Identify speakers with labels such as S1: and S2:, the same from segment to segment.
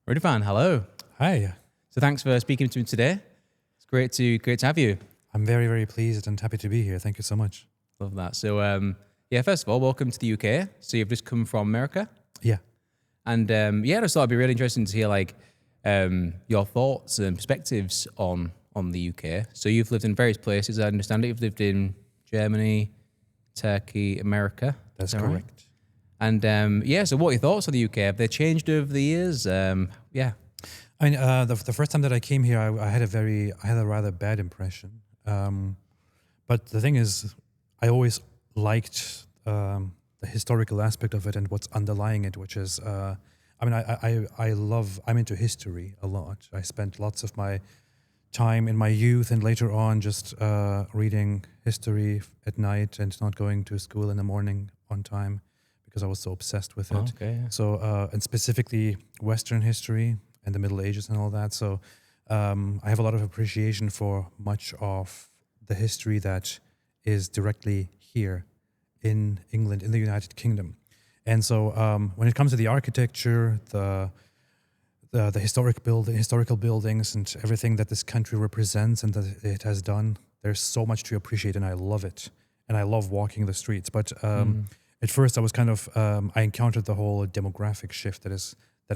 S1: Ridvan, hello.
S2: Hi,
S1: So thanks for speaking to me today. It's great to have you.
S2: I'm very, very pleased and happy to be here. Thank you so much.
S1: Love that. So first of all, welcome to the UK. So you've just come from America,
S2: Yeah.
S1: and I just thought it'd be really interesting to hear your thoughts and perspectives on the UK. So you've lived in various places. I understand it. You've lived in Germany, Turkey, America.
S2: That's
S1: Is that right?
S2: correct.
S1: And so what are your thoughts on the UK? Have they changed over the years?
S2: I mean, the first time that I came here, I had a rather bad impression. But the thing is, I always liked the historical aspect of it and what's underlying it, which is, I'm into history a lot. I spent lots of my time in my youth and later on just reading history at night and not going to school in the morning on time because I was so obsessed with it.
S1: Okay. Yeah.
S2: So, and specifically Western history and the Middle Ages and all that. So I have a lot of appreciation for much of the history that is directly here in England, in the United Kingdom. And so when it comes to the architecture, the historical buildings and everything that this country represents and that it has done, there's so much to appreciate, and I love it. And I love walking the streets. But at first, I was kind of I encountered the whole demographic shift that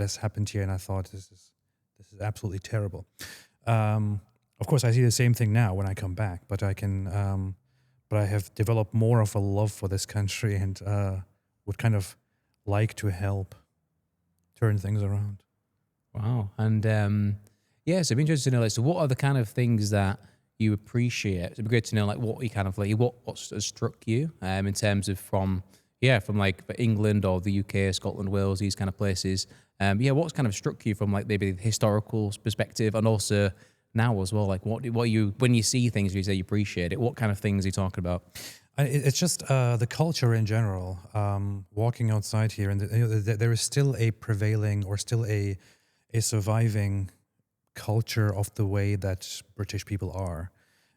S2: has happened here, and I thought this is absolutely terrible. Of course, I see the same thing now when I come back, but I have developed more of a love for this country and would kind of like to help turn things around.
S1: Wow. And so it'd be interesting to know, so what are the kind of things that you appreciate? It'd be great to know, what you kind of what has struck you in terms of from England or the UK, Scotland, Wales, these kind of places. What's kind of struck you from maybe the historical perspective and also now as well? What you, when you see things, you say you appreciate it, what kind of things are you talking about?
S2: It's just the culture in general. Walking outside here, and there is still a prevailing or still a surviving culture of the way that British people are,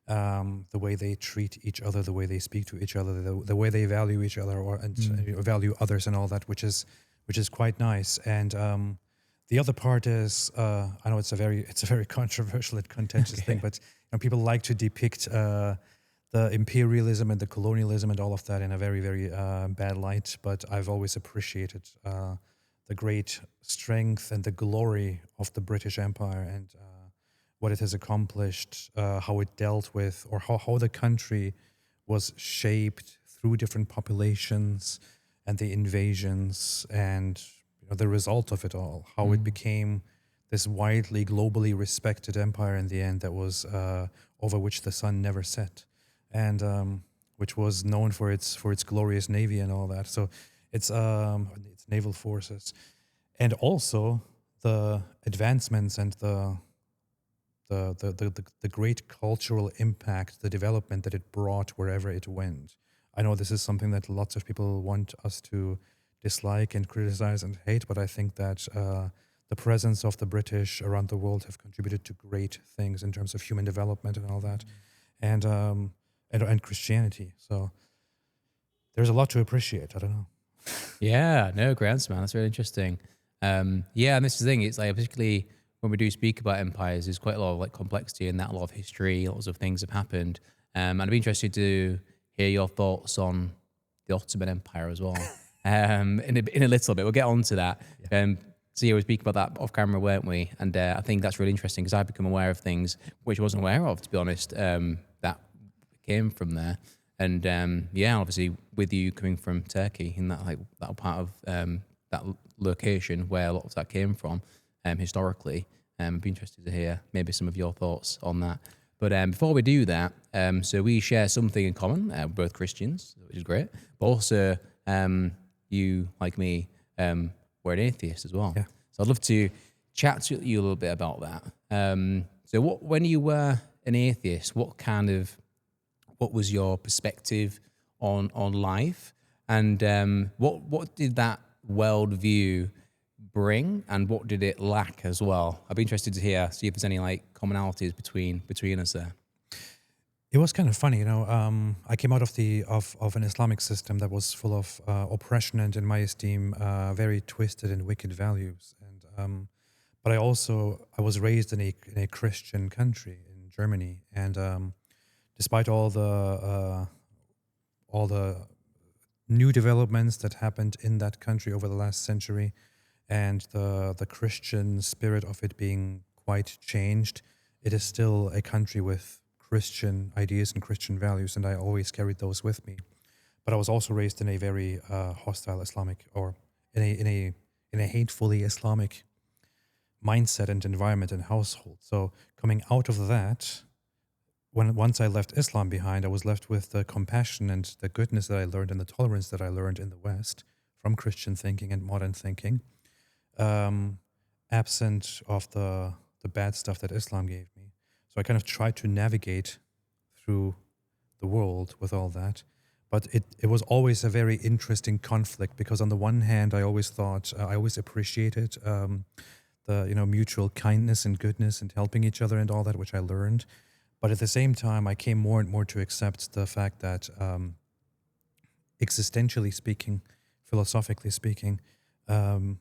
S2: the way they treat each other, the way they speak to each other, the way they value each other and value others and all that, which is quite nice. And the other part is, I know it's a very controversial and contentious thing, but people like to depict the imperialism and the colonialism and all of that in a very, very bad light. But I've always appreciated the great strength and the glory of the British Empire and what it has accomplished, how it dealt with, or how the country was shaped through different populations and the invasions and the result of it all, how it became this widely, globally respected empire in the end that was over which the sun never set, and which was known for its glorious navy and all that. So its naval forces, and also the advancements and the great cultural impact, the development that it brought wherever it went. I know this is something that lots of people want us to dislike and criticize and hate, but I think that the presence of the British around the world have contributed to great things in terms of human development and all that, and Christianity. So there's a lot to appreciate. I don't know.
S1: Yeah, no, great answer, man. That's really interesting. And this is the thing. It's particularly when we do speak about empires, there's quite a lot of complexity in that, a lot of history, lots of things have happened. And I'd be interested to hear your thoughts on the Ottoman Empire as well. In a little bit, we'll get on to that.
S2: Yeah.
S1: So we speak about that off camera, weren't we? And I think that's really interesting because I've become aware of things which I wasn't aware of, to be honest, that came from there. And obviously with you coming from Turkey in that part of that location where a lot of that came from historically, I'd be interested to hear maybe some of your thoughts on that. But before we do that, so we share something in common. We're both Christians, which is great. But also, you, like me, were an atheist as well.
S2: Yeah.
S1: So I'd love to chat to you a little bit about that. So when you were an atheist, what was your perspective on life? And what did that worldview bring, and what did it lack as well? I'd be interested to see if there's any commonalities between us there.
S2: It was kind of funny, I came out of an Islamic system that was full of oppression and, in my esteem, very twisted and wicked values. And but I was raised in a Christian country in Germany, and despite all the new developments that happened in that country over the last century, and the Christian spirit of it being quite changed, it is still a country with Christian ideas and Christian values, and I always carried those with me. But I was also raised in a very hostile Islamic, or in a hatefully Islamic mindset and environment and household. So coming out of that, once I left Islam behind, I was left with the compassion and the goodness that I learned and the tolerance that I learned in the West from Christian thinking and modern thinking, absent of the bad stuff that Islam gave me. So I kind of tried to navigate through the world with all that. But it was always a very interesting conflict, because on the one hand, I always thought, I always appreciated the mutual kindness and goodness and helping each other and all that, which I learned. But at the same time, I came more and more to accept the fact that existentially speaking, philosophically speaking, all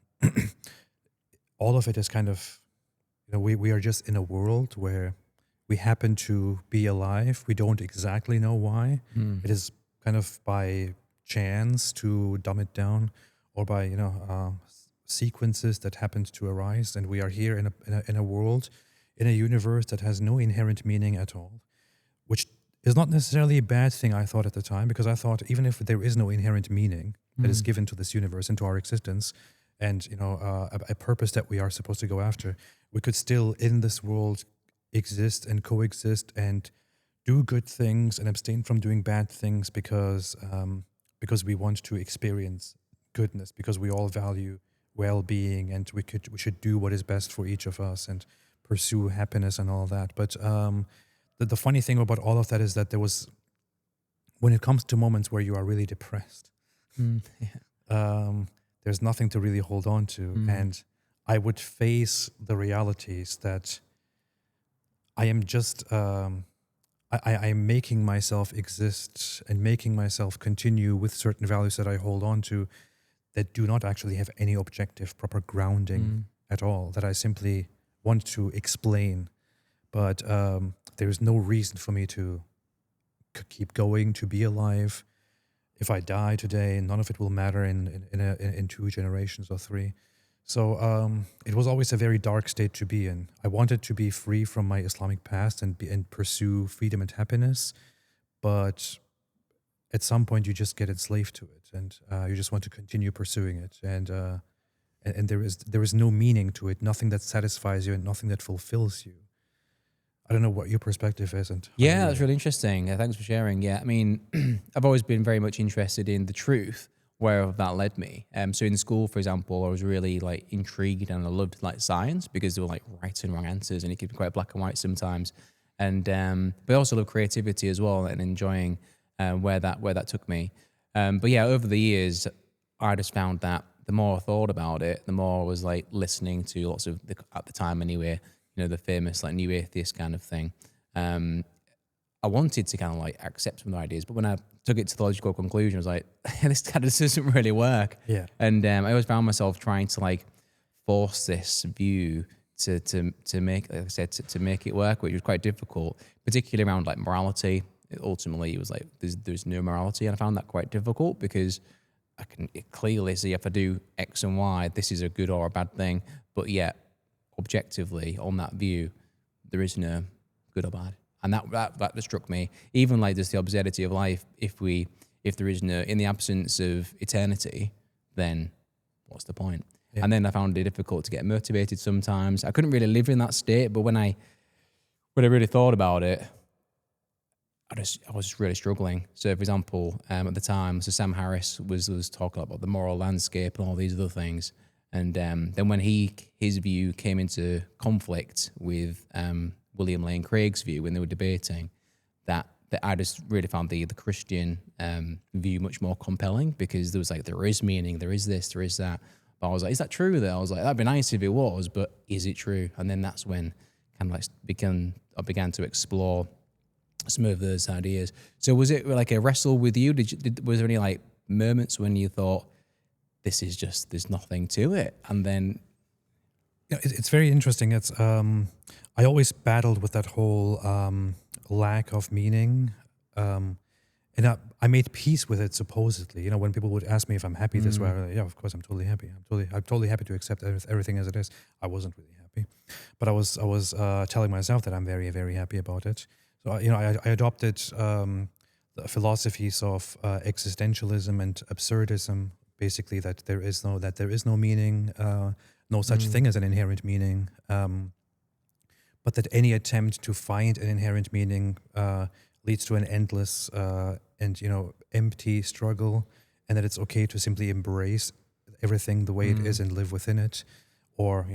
S2: of it is kind of, we are just in a world where we happen to be alive. We don't exactly know why. It is kind of by chance, to dumb it down, or by sequences that happened to arise, and we are here in a world, in a universe that has no inherent meaning at all, which is not necessarily a bad thing, I thought at the time, because I thought even if there is no inherent meaning that is given to this universe and to our existence, and a purpose that we are supposed to go after, we could still in this world exist and coexist and do good things and abstain from doing bad things, because we want to experience goodness, because we all value well-being, and we should do what is best for each of us and pursue happiness and all that. But the funny thing about all of that is that when it comes to moments where you are really depressed, there's nothing to really hold on to, and I would face the realities that I am just I am making myself exist and making myself continue with certain values that I hold on to that do not actually have any objective, proper grounding at all, that I simply want to explain. But there is no reason for me to keep going, to be alive. If I die today, none of it will matter in 2 generations or 3. So it was always a very dark state to be in. I wanted to be free from my Islamic past and pursue freedom and happiness, but at some point you just get enslaved to it, and you just want to continue pursuing it, and there is no meaning to it, nothing that satisfies you and nothing that fulfills you. I don't know what your perspective is. And
S1: yeah, that's really interesting. Thanks for sharing. Yeah, I mean, I've always been very much interested in the truth, where that led me. So in school, for example, I was really like intrigued, and I loved like science, because there were like right and wrong answers, and it could be quite black and white sometimes. And but I also love creativity as well, and enjoying where that took me. But yeah, over the years, I just found that the more I thought about it, the more I was like listening to lots of at the time anyway, the famous like new atheist kind of thing. I wanted to kind of like accept some of the ideas, but when I took it to the logical conclusion, I was like, this kind of doesn't really work.
S2: Yeah.
S1: And I always found myself trying to like force this view to make, like I said, to make it work, which was quite difficult, particularly around like morality. Ultimately, it was like there's no morality, and I found that quite difficult, because I can clearly see if I do X and Y, this is a good or a bad thing, but yet objectively on that view, there is no good or bad. And that struck me. Even like just the absurdity of life. If there is no, in the absence of eternity, then what's the point? Yeah. And then I found it difficult to get motivated sometimes. I couldn't really live in that state, but when I really thought about it, I was really struggling. So for example, at the time, so Sam Harris was talking about the moral landscape and all these other things. And then when his view came into conflict with William Lane Craig's view when they were debating, that I just really found the Christian view much more compelling, because there was like, there is meaning, there is this, there is that. But I was like, is that true though? I was like, that'd be nice if it was, but is it true? And then that's when kind of like I began to explore some of those ideas. So was it like a wrestle with you? Was there any like moments when you thought, this is just, there's nothing to it? And then
S2: Yeah, it's very interesting. It's I always battled with that whole lack of meaning, and I made peace with it. Supposedly, when people would ask me if I'm happy this way, I'm like, yeah, of course I'm totally happy. I'm totally happy to accept everything as it is. I wasn't really happy, but I was telling myself that I'm very, very happy about it. So I adopted the philosophies of existentialism and absurdism. Basically, that there is no meaning. No such thing as an inherent meaning, but that any attempt to find an inherent meaning leads to an endless and empty struggle, and that it's okay to simply embrace everything the way it is and live within it, or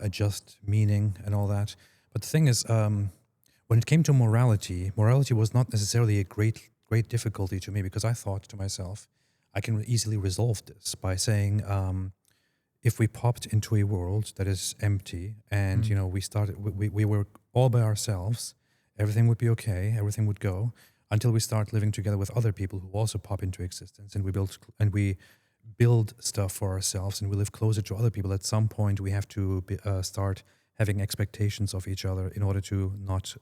S2: adjust meaning and all that. But the thing is, when it came to morality was not necessarily a great difficulty to me, because I thought to myself, I can easily resolve this by saying, if we popped into a world that is empty and we were all by ourselves, everything would be okay, everything would go until we start living together with other people who also pop into existence, and we build stuff for ourselves, and we live closer to other people. At some point, we have to start having expectations of each other in order to not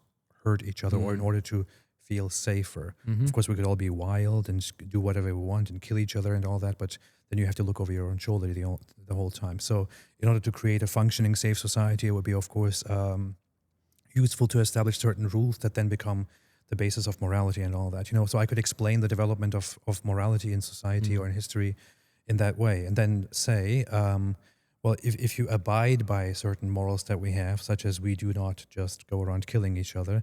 S2: hurt each other, or in order to feel safer. Of course, we could all be wild and do whatever we want and kill each other and all that, but then you have to look over your own shoulder the whole time. So in order to create a functioning, safe society, it would be, of course, useful to establish certain rules that then become the basis of morality and all that. So I could explain the development of morality in society or in history in that way, and then say, well, if you abide by certain morals that we have, such as we do not just go around killing each other,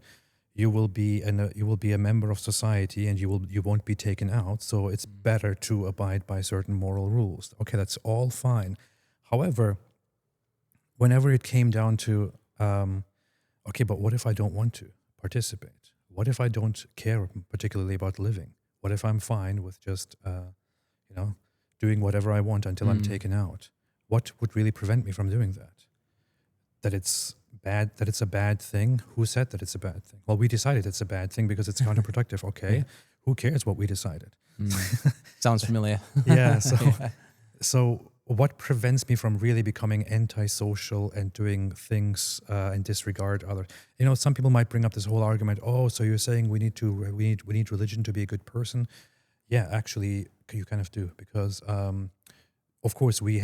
S2: you will be a member of society, and you won't be taken out. So it's better to abide by certain moral rules. Okay, that's all fine. However, whenever it came down to, okay, but what if I don't want to participate? What if I don't care particularly about living? What if I'm fine with just, doing whatever I want until I'm taken out? What would really prevent me from doing that? That it's bad, that it's a bad thing? Who said that it's a bad thing? Well, we decided it's a bad thing because it's counterproductive. Okay, who cares what we decided?
S1: Sounds familiar.
S2: Yeah, so what prevents me from really becoming antisocial and doing things and disregard others? Some people might bring up this whole argument. Oh, so you're saying we need religion to be a good person? Yeah, actually, you kind of do, because of course we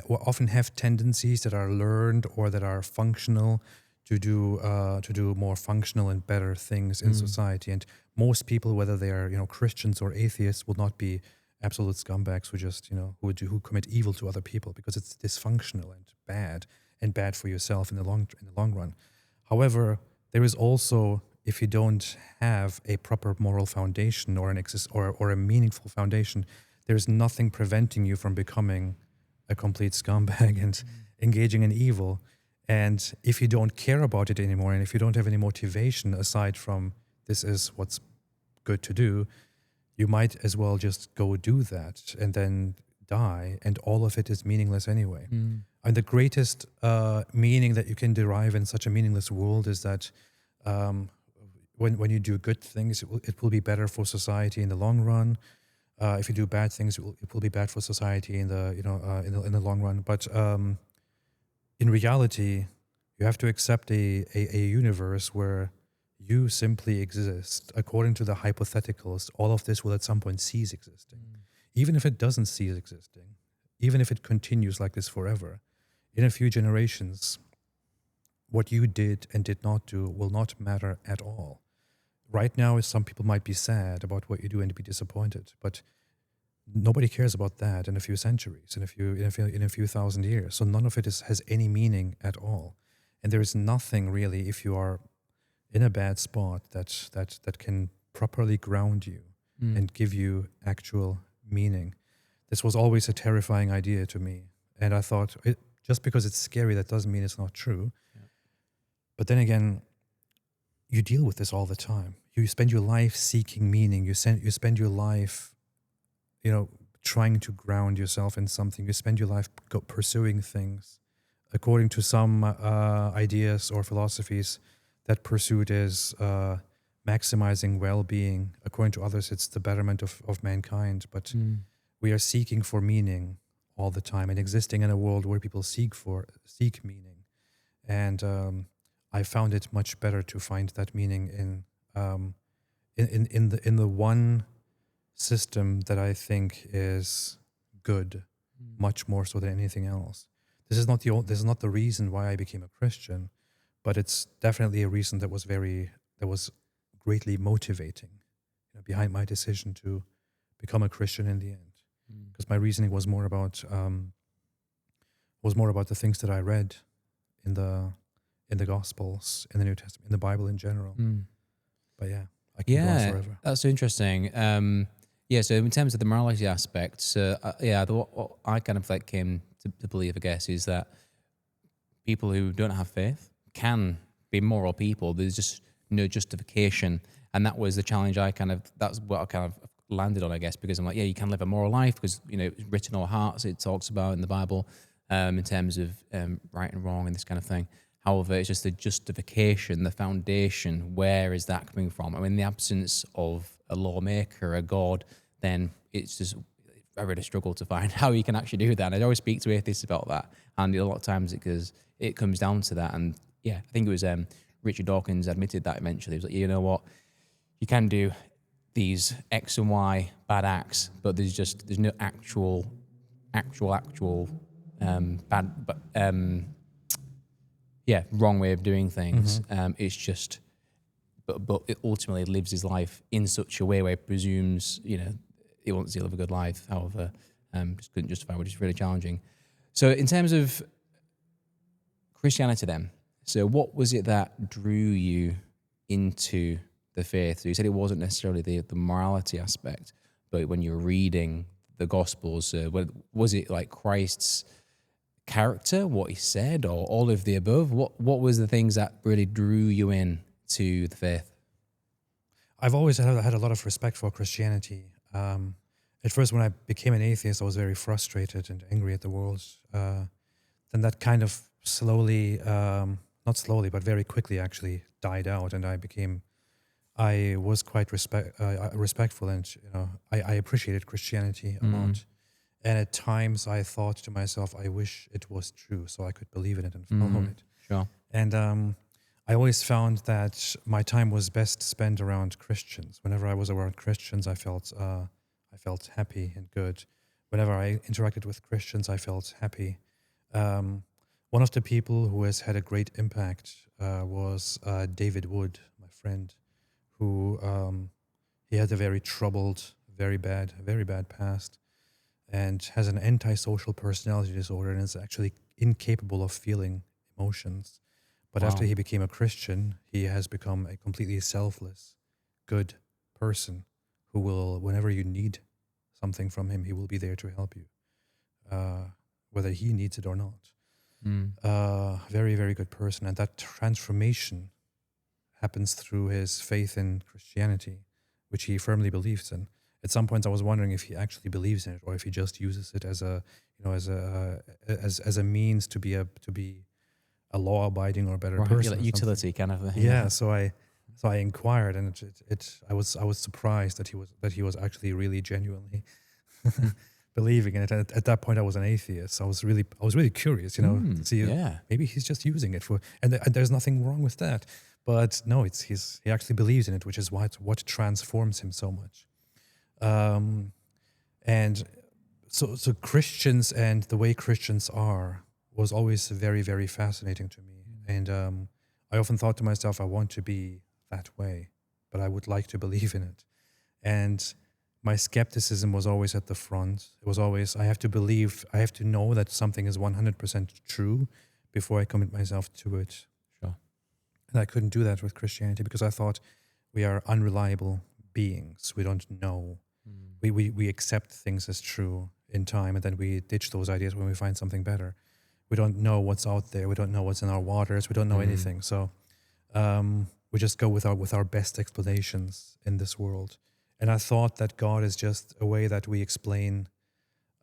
S2: often have tendencies that are learned or that are functional to do more functional and better things in society. And most people, whether they are Christians or atheists, will not be absolute scumbags who just who commit evil to other people, because it's dysfunctional and bad for yourself in the long run. However, there is also, if you don't have a proper moral foundation or or a meaningful foundation, there's nothing preventing you from becoming a complete scumbag and engaging in evil. And if you don't care about it anymore, and if you don't have any motivation aside from this is what's good to do, you might as well just go do that and then die, and all of it is meaningless anyway. And the greatest meaning that you can derive in such a meaningless world is that when you do good things, it will be better for society in the long run. If you do bad things, it will be bad for society in the long run. But in reality, you have to accept a universe where you simply exist according to the hypotheticals. All of this will at some point cease existing. Even if it doesn't cease existing, even if it continues like this forever, in a few generations, what you did and did not do will not matter at all. Right now, some people might be sad about what you do and be disappointed, but nobody cares about that in a few centuries, in a few thousand years. So none of it has any meaning at all, and there is nothing really, if you are in a bad spot, that can properly ground you and give you actual meaning. This was always a terrifying idea to me, and I thought, just because it's scary, that doesn't mean it's not true. Yeah. But then again, you deal with this all the time. You spend your life seeking meaning. You spend your life, trying to ground yourself in something. You spend your life pursuing things. According to some ideas or philosophies, that pursuit is maximizing well-being. According to others, it's the betterment of mankind. But we are seeking for meaning all the time and existing in a world where people seek meaning. And I found it much better to find that meaning in the one system that I think is good, much more so than anything else. This is not the reason why I became a Christian, but it's definitely a reason that was greatly motivating, behind my decision to become a Christian in the end. Because my reasoning was more about the things that I read in the Gospels, in the New Testament, in the Bible in general. But yeah, I can go on forever.
S1: That's interesting. So in terms of the morality aspect, what I kind of came to believe, I guess, is that people who don't have faith can be moral people. There's just no justification, and that was the challenge. That's what I kind of landed on, I guess, because I'm like, you can live a moral life because it's written on our hearts. It talks about in the Bible in terms of right and wrong and this kind of thing. However, it's just the justification, the foundation. Where is that coming from? I mean, in the absence of a lawmaker, a God, then it's just I really struggle to find how you can actually do that. And I always speak to atheists about that, and a lot of times it comes down to that. And I think it was Richard Dawkins admitted that eventually. He was like, you know what, you can do these X and Y bad acts, but there's no actual wrong way of doing things. It's just, but it ultimately lives his life in such a way where he presumes, he wants to live a good life. However, just couldn't justify, which is really challenging. So in terms of Christianity then, so what was it that drew you into the faith? So you said it wasn't necessarily the morality aspect, but when you're reading the Gospels, was it like Christ's character, what he said, or all of the above? What was the things that really drew you in to the faith?
S2: I've always had a lot of respect for Christianity. At first, when I became an atheist, I was very frustrated and angry at the world. Then that kind of slowly, not slowly, but very quickly actually died out, and I was quite respectful, and I appreciated Christianity a lot. And at times I thought to myself, I wish it was true so I could believe in it and follow it.
S1: Sure.
S2: And I always found that my time was best spent around Christians. Whenever I was around Christians, I felt happy and good. Whenever I interacted with Christians, I felt happy. One of the people who has had a great impact was David Wood, my friend, who he had a very troubled, very bad past, and has an antisocial personality disorder and is actually incapable of feeling emotions. But after he became a Christian, he has become a completely selfless, good person who will, whenever you need something from him, he will be there to help you, whether he needs it or not. Very, very good person. And that transformation happens through his faith in Christianity, which he firmly believes in. At some points, I was wondering if he actually believes in it, or if he just uses it as a means to be a law-abiding or better person.
S1: Like utility kind of thing.
S2: Yeah. So I inquired, and I was surprised that he was actually really genuinely believing in it. And at that point, I was an atheist. So I was really curious, to see maybe he's just using it for, and there's nothing wrong with that. But no, he actually believes in it, which is what transforms him so much. And so Christians and the way Christians are was always very, very fascinating to me. And I often thought to myself, I want to be that way, but I would like to believe in it. And my skepticism was always at the front. It was always, I have to know that something is 100% true before I commit myself to it.
S1: Sure.
S2: And I couldn't do that with Christianity because I thought we are unreliable beings. We don't know. We accept things as true in time, and then we ditch those ideas when we find something better. We don't know what's out there. We don't know what's in our waters. We don't know anything. So we just go with our best explanations in this world. And I thought that God is just a way that we explain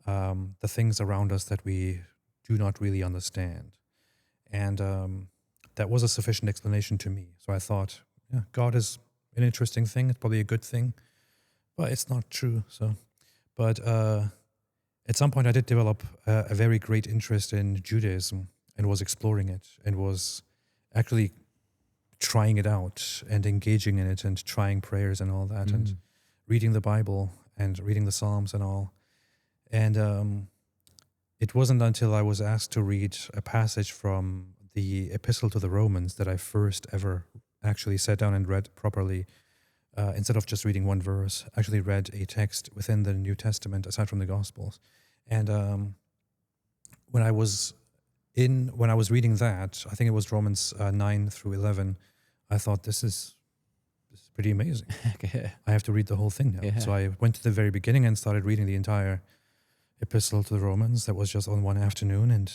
S2: the things around us that we do not really understand. And that was a sufficient explanation to me. So I thought, God is an interesting thing. It's probably a good thing, but it's not true. So, but At some point, I did develop a very great interest in Judaism and was exploring it and was actually trying it out and engaging in it and trying prayers and all that and reading the Bible and reading the Psalms and all. And it wasn't until I was asked to read a passage from the Epistle to the Romans that I first ever actually sat down and read properly. Instead of just reading one verse, actually read a text within the New Testament aside from the Gospels. And when I was reading that, I think it was Romans 9 through 11, I thought this is pretty amazing.
S1: Okay.
S2: I have to read the whole thing now.
S1: Yeah.
S2: So I went to the very beginning and started reading the entire Epistle to the Romans. That was just on one afternoon, and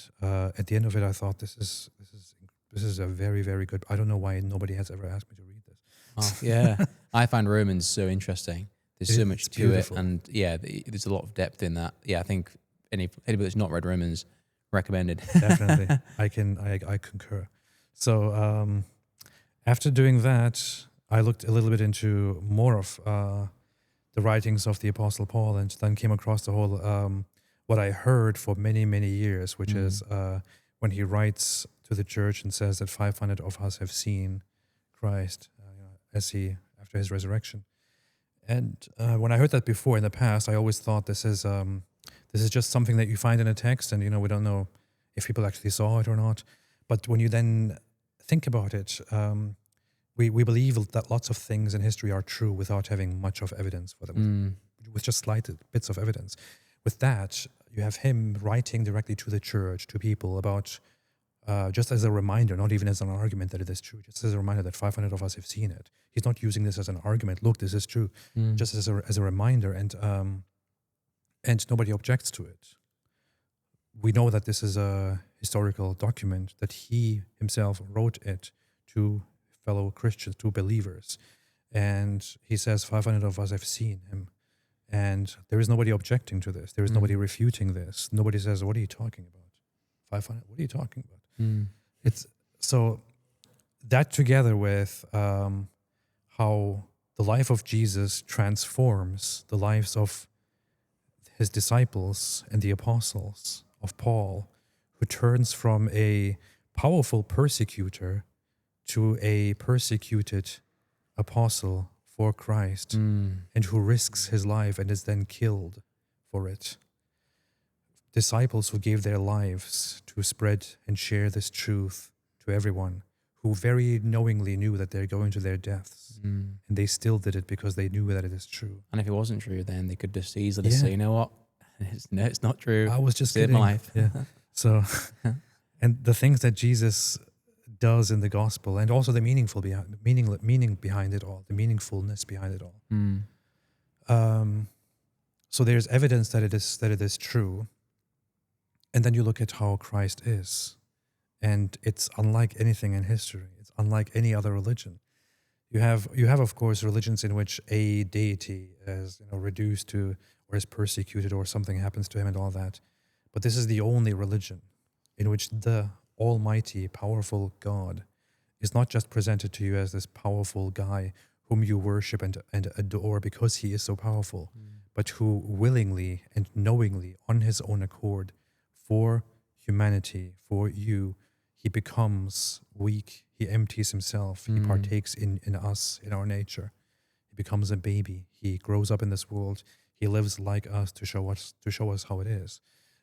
S2: at the end of it, I thought this is a very, very good. I don't know why nobody has ever asked me to read this.
S1: Oh, yeah. I find Romans so interesting. There's so much to
S2: beautiful.
S1: it, and yeah, there's a lot of depth in that. Yeah, I think anybody that's not read Romans, recommended.
S2: Definitely, I concur. So after doing that, I looked a little bit into more of the writings of the Apostle Paul, and then came across the whole what I heard for many, many years, which is when he writes to the church and says that 500 of us have seen Christ after his resurrection. And when I heard that before in the past, I always thought this is just something that you find in a text, and we don't know if people actually saw it or not. But when you then think about it, we believe that lots of things in history are true without having much of evidence for them, with just slight bits of evidence. With that, you have him writing directly to the church, to people about, just as a reminder, not even as an argument that it is true, just as a reminder that 500 of us have seen it. He's not using this as an argument. Look, this is true, just as a reminder, and nobody objects to it. We know that this is a historical document, that he himself wrote it to fellow Christians, to believers. And he says 500 of us have seen him. And there is nobody objecting to this. There is nobody refuting this. Nobody says, what are you talking about? 500, what are you talking about? It's so that, together with how the life of Jesus transforms the lives of his disciples and the apostles of Paul, who turns from a powerful persecutor to a persecuted apostle for Christ, and who risks his life and is then killed for it. Disciples who gave their lives to spread and share this truth to everyone, who very knowingly knew that they're going to their deaths, and they still did it because they knew that it is true.
S1: And if it wasn't true, then they could just easily say, you know what, it's not true.
S2: I was just
S1: Saved
S2: kidding.
S1: my life.
S2: Yeah. So, and the things that Jesus does in the gospel, and also the meaning behind it all, the meaningfulness behind it all. So there's evidence that it is true, and then you look at how Christ is, and it's unlike anything in history. It's unlike any other religion. You have of course religions in which a deity is reduced to, or is persecuted, or something happens to him and all that. But this is the only religion in which the almighty, powerful God is not just presented to you as this powerful guy whom you worship and adore because he is so powerful, but who willingly and knowingly, on his own accord, for humanity, for you, he becomes weak, he empties himself, he partakes in us, in our nature. He becomes a baby, he grows up in this world, he lives like us to show us how it is.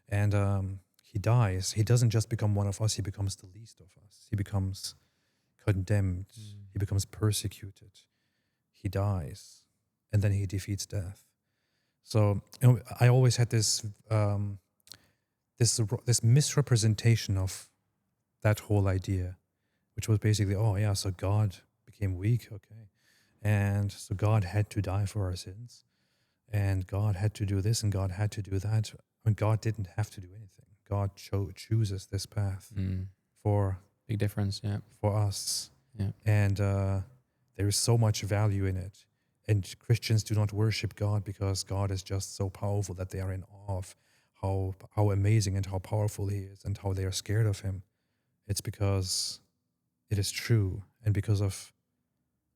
S2: And he dies. He doesn't just become one of us, he becomes the least of us. He becomes condemned, he becomes persecuted, he dies, and then he defeats death. So I always had this this misrepresentation of that whole idea, which was basically, so God became weak, okay, and so God had to die for our sins, and God had to do this, and God had to do that, and God didn't have to do anything. God chooses this path for
S1: Big difference, yeah.
S2: for us,
S1: Yeah.
S2: and there is so much value in it. And Christians do not worship God because God is just so powerful that they are in awe of how amazing and how powerful he is, and how they are scared of him. It's because it is true, and because of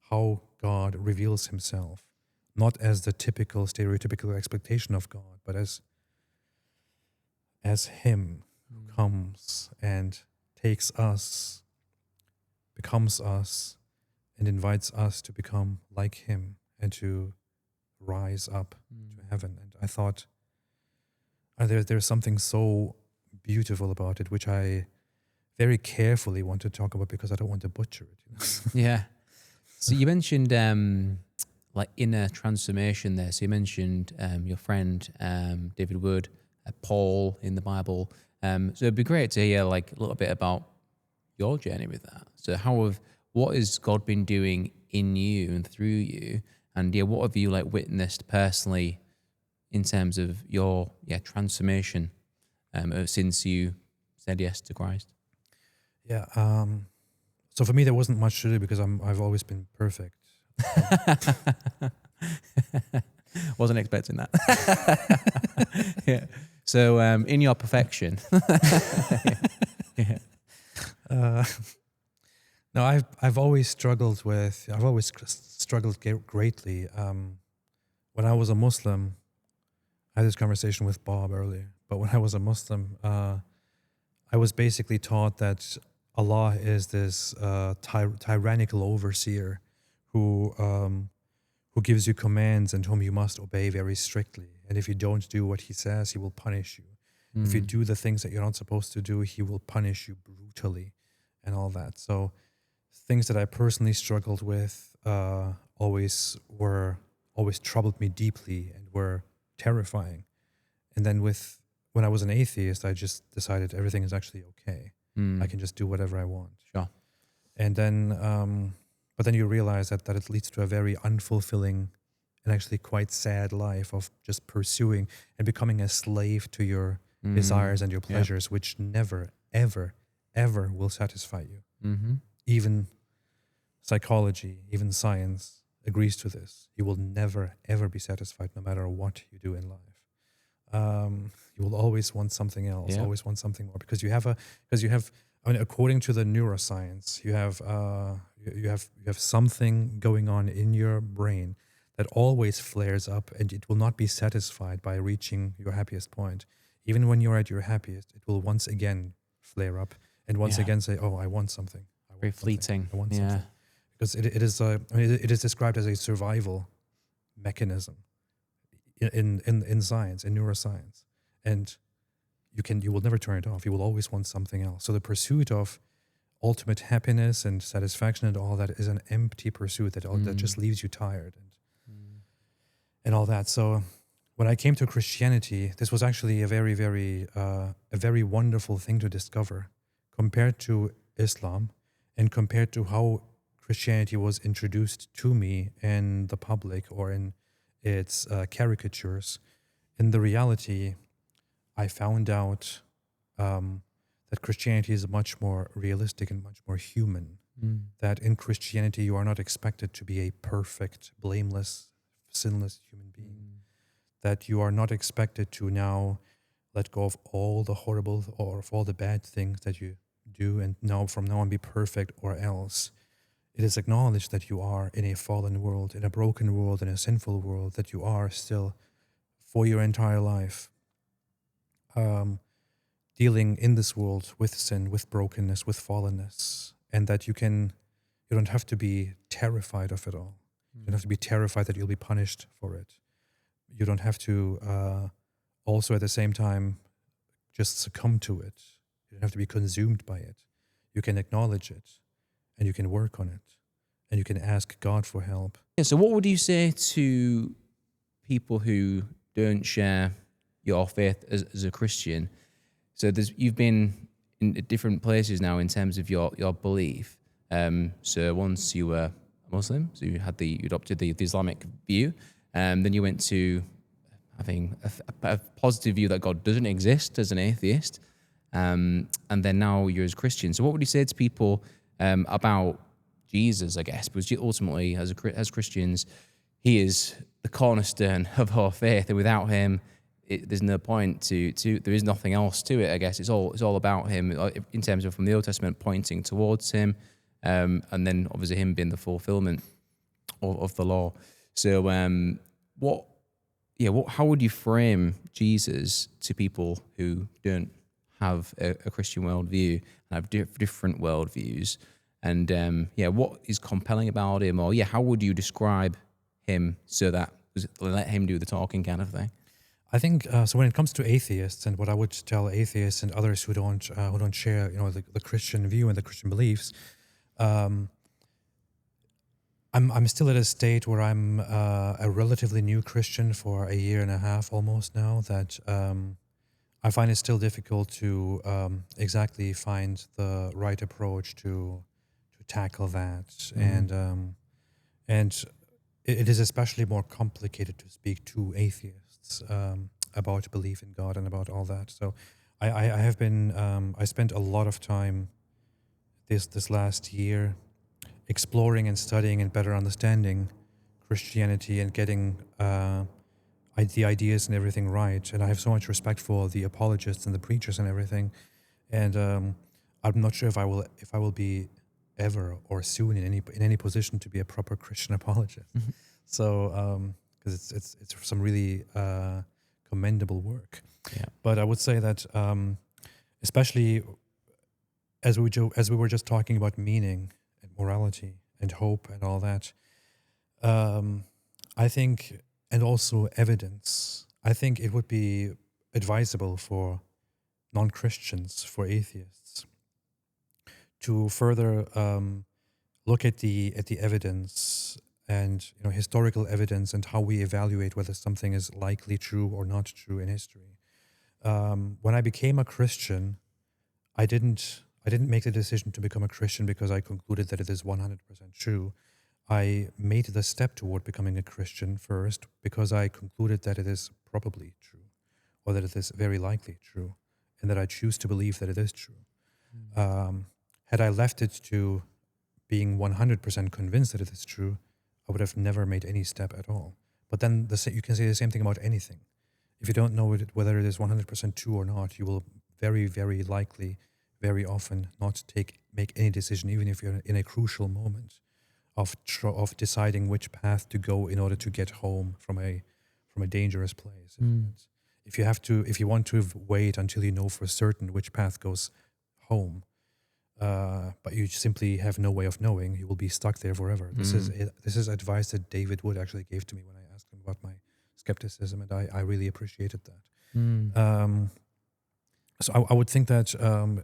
S2: how God reveals himself, not as the typical, stereotypical expectation of God, but as as him who comes and takes us, becomes us, and invites us to become like him and to rise up to heaven. And I thought there's something so beautiful about it, which I very carefully want to talk about because I don't want to butcher it.
S1: Yeah. So you mentioned like inner transformation there. So you mentioned your friend David Wood, Paul in the Bible. So it'd be great to hear like a little bit about your journey with that. So what has God been doing in you and through you? And yeah, what have you like witnessed personally in terms of your transformation since you said yes to Christ?
S2: Yeah. So for me, there wasn't much to do because I've always been perfect.
S1: Wasn't expecting that. Yeah. So in your perfection. Yeah.
S2: No, I've always struggled greatly. When I was a Muslim, I had this conversation with Bob earlier. But when I was a Muslim, I was basically taught that Allah is this tyrannical overseer who gives you commands and whom you must obey very strictly. And if you don't do what he says, he will punish you. If you do the things that you're not supposed to do, he will punish you brutally and all that. So things that I personally struggled with always troubled me deeply and were terrifying. And then when I was an atheist, I just decided everything is actually okay. I can just do whatever I want.
S1: Sure.
S2: And then, but then you realize that it leads to a very unfulfilling and actually quite sad life of just pursuing and becoming a slave to your desires and your pleasures, which never, ever, ever will satisfy you.
S1: Mm-hmm.
S2: Even psychology, even science agrees to this. You will never, ever be satisfied no matter what you do in life. You will always want something else, always want something more, because you have, I mean, according to the neuroscience, you have something going on in your brain that always flares up, and it will not be satisfied by reaching your happiest point. Even when you're at your happiest, it will once again flare up and once again say, "Oh, I want something."
S1: Very fleeting.
S2: I want something, because it is described as a survival mechanism in science, in neuroscience, and you will never turn it off. You will always want something else. So the pursuit of ultimate happiness and satisfaction and all that is an empty pursuit that just leaves you tired and all that. So when I came to Christianity, this was actually a very wonderful thing to discover compared to Islam and compared to how Christianity was introduced to me in the public or in its caricatures. In the reality, I found out that Christianity is much more realistic and much more human. That in Christianity, you are not expected to be a perfect, blameless, sinless human being. That you are not expected to now let go of all the horrible or of all the bad things that you do and from now on be perfect or else. It is acknowledged that you are in a fallen world, in a broken world, in a sinful world, that you are still for your entire life dealing in this world with sin, with brokenness, with fallenness, and that you don't have to be terrified of it all. You don't have to be terrified that you'll be punished for it. You don't have to also at the same time just succumb to it. You don't have to be consumed by it. You can acknowledge it, and you can work on it, and you can ask God for help.
S1: Yeah, so what would you say to people who don't share your faith as a Christian? So you've been in different places now in terms of your belief. So once you were a Muslim, so you adopted the Islamic view, then you went to having a positive view that God doesn't exist as an atheist, and then now you're as a Christian. So what would you say to people about Jesus, I guess? Because ultimately, as Christians, he is the cornerstone of our faith, and without him, there's no point to there is nothing else to it. I guess it's all about him in terms of from the Old Testament pointing towards him, and then obviously him being the fulfillment of the law. So how would you frame Jesus to people who don't have a Christian worldview and have different worldviews? And what is compelling about him? Or how would you describe him so that let him do the talking kind of thing?
S2: I think so. When it comes to atheists, and what I would tell atheists and others who don't share, the Christian view and the Christian beliefs, I'm still at a state where I'm a relatively new Christian for a year and a half almost now. That I find it still difficult to exactly find the right approach to tackle that, and it is especially more complicated to speak to atheists about belief in God and about all that. So I have been I spent a lot of time this last year exploring and studying and better understanding Christianity and getting the ideas and everything right. And I have so much respect for the apologists and the preachers and everything. And I'm not sure if I will be ever or soon in any position to be a proper Christian apologist. Mm-hmm. So because it's some really commendable work. Yeah. But I would say that especially as we were just talking about meaning and morality and hope and all that, I think, and also evidence, I think it would be advisable for non-Christians, for atheists, to further look at the evidence and historical evidence and how we evaluate whether something is likely true or not true in history. When I became a Christian, I didn't make the decision to become a Christian because I concluded that it is 100% true. I made the step toward becoming a Christian first because I concluded that it is probably true, or that it is very likely true, and that I choose to believe that it is true. Had I left it to being 100% convinced that it is true, I would have never made any step at all. But then you can say the same thing about anything. If you don't know whether it is 100% true or not, you will very, very likely, very often not make any decision, even if you're in a crucial moment of deciding which path to go in order to get home from a dangerous place. If you want to wait until you know for certain which path goes home, but you simply have no way of knowing, you will be stuck there forever. This is advice that David Wood actually gave to me when I asked him about my skepticism, and I really appreciated that. So I would think that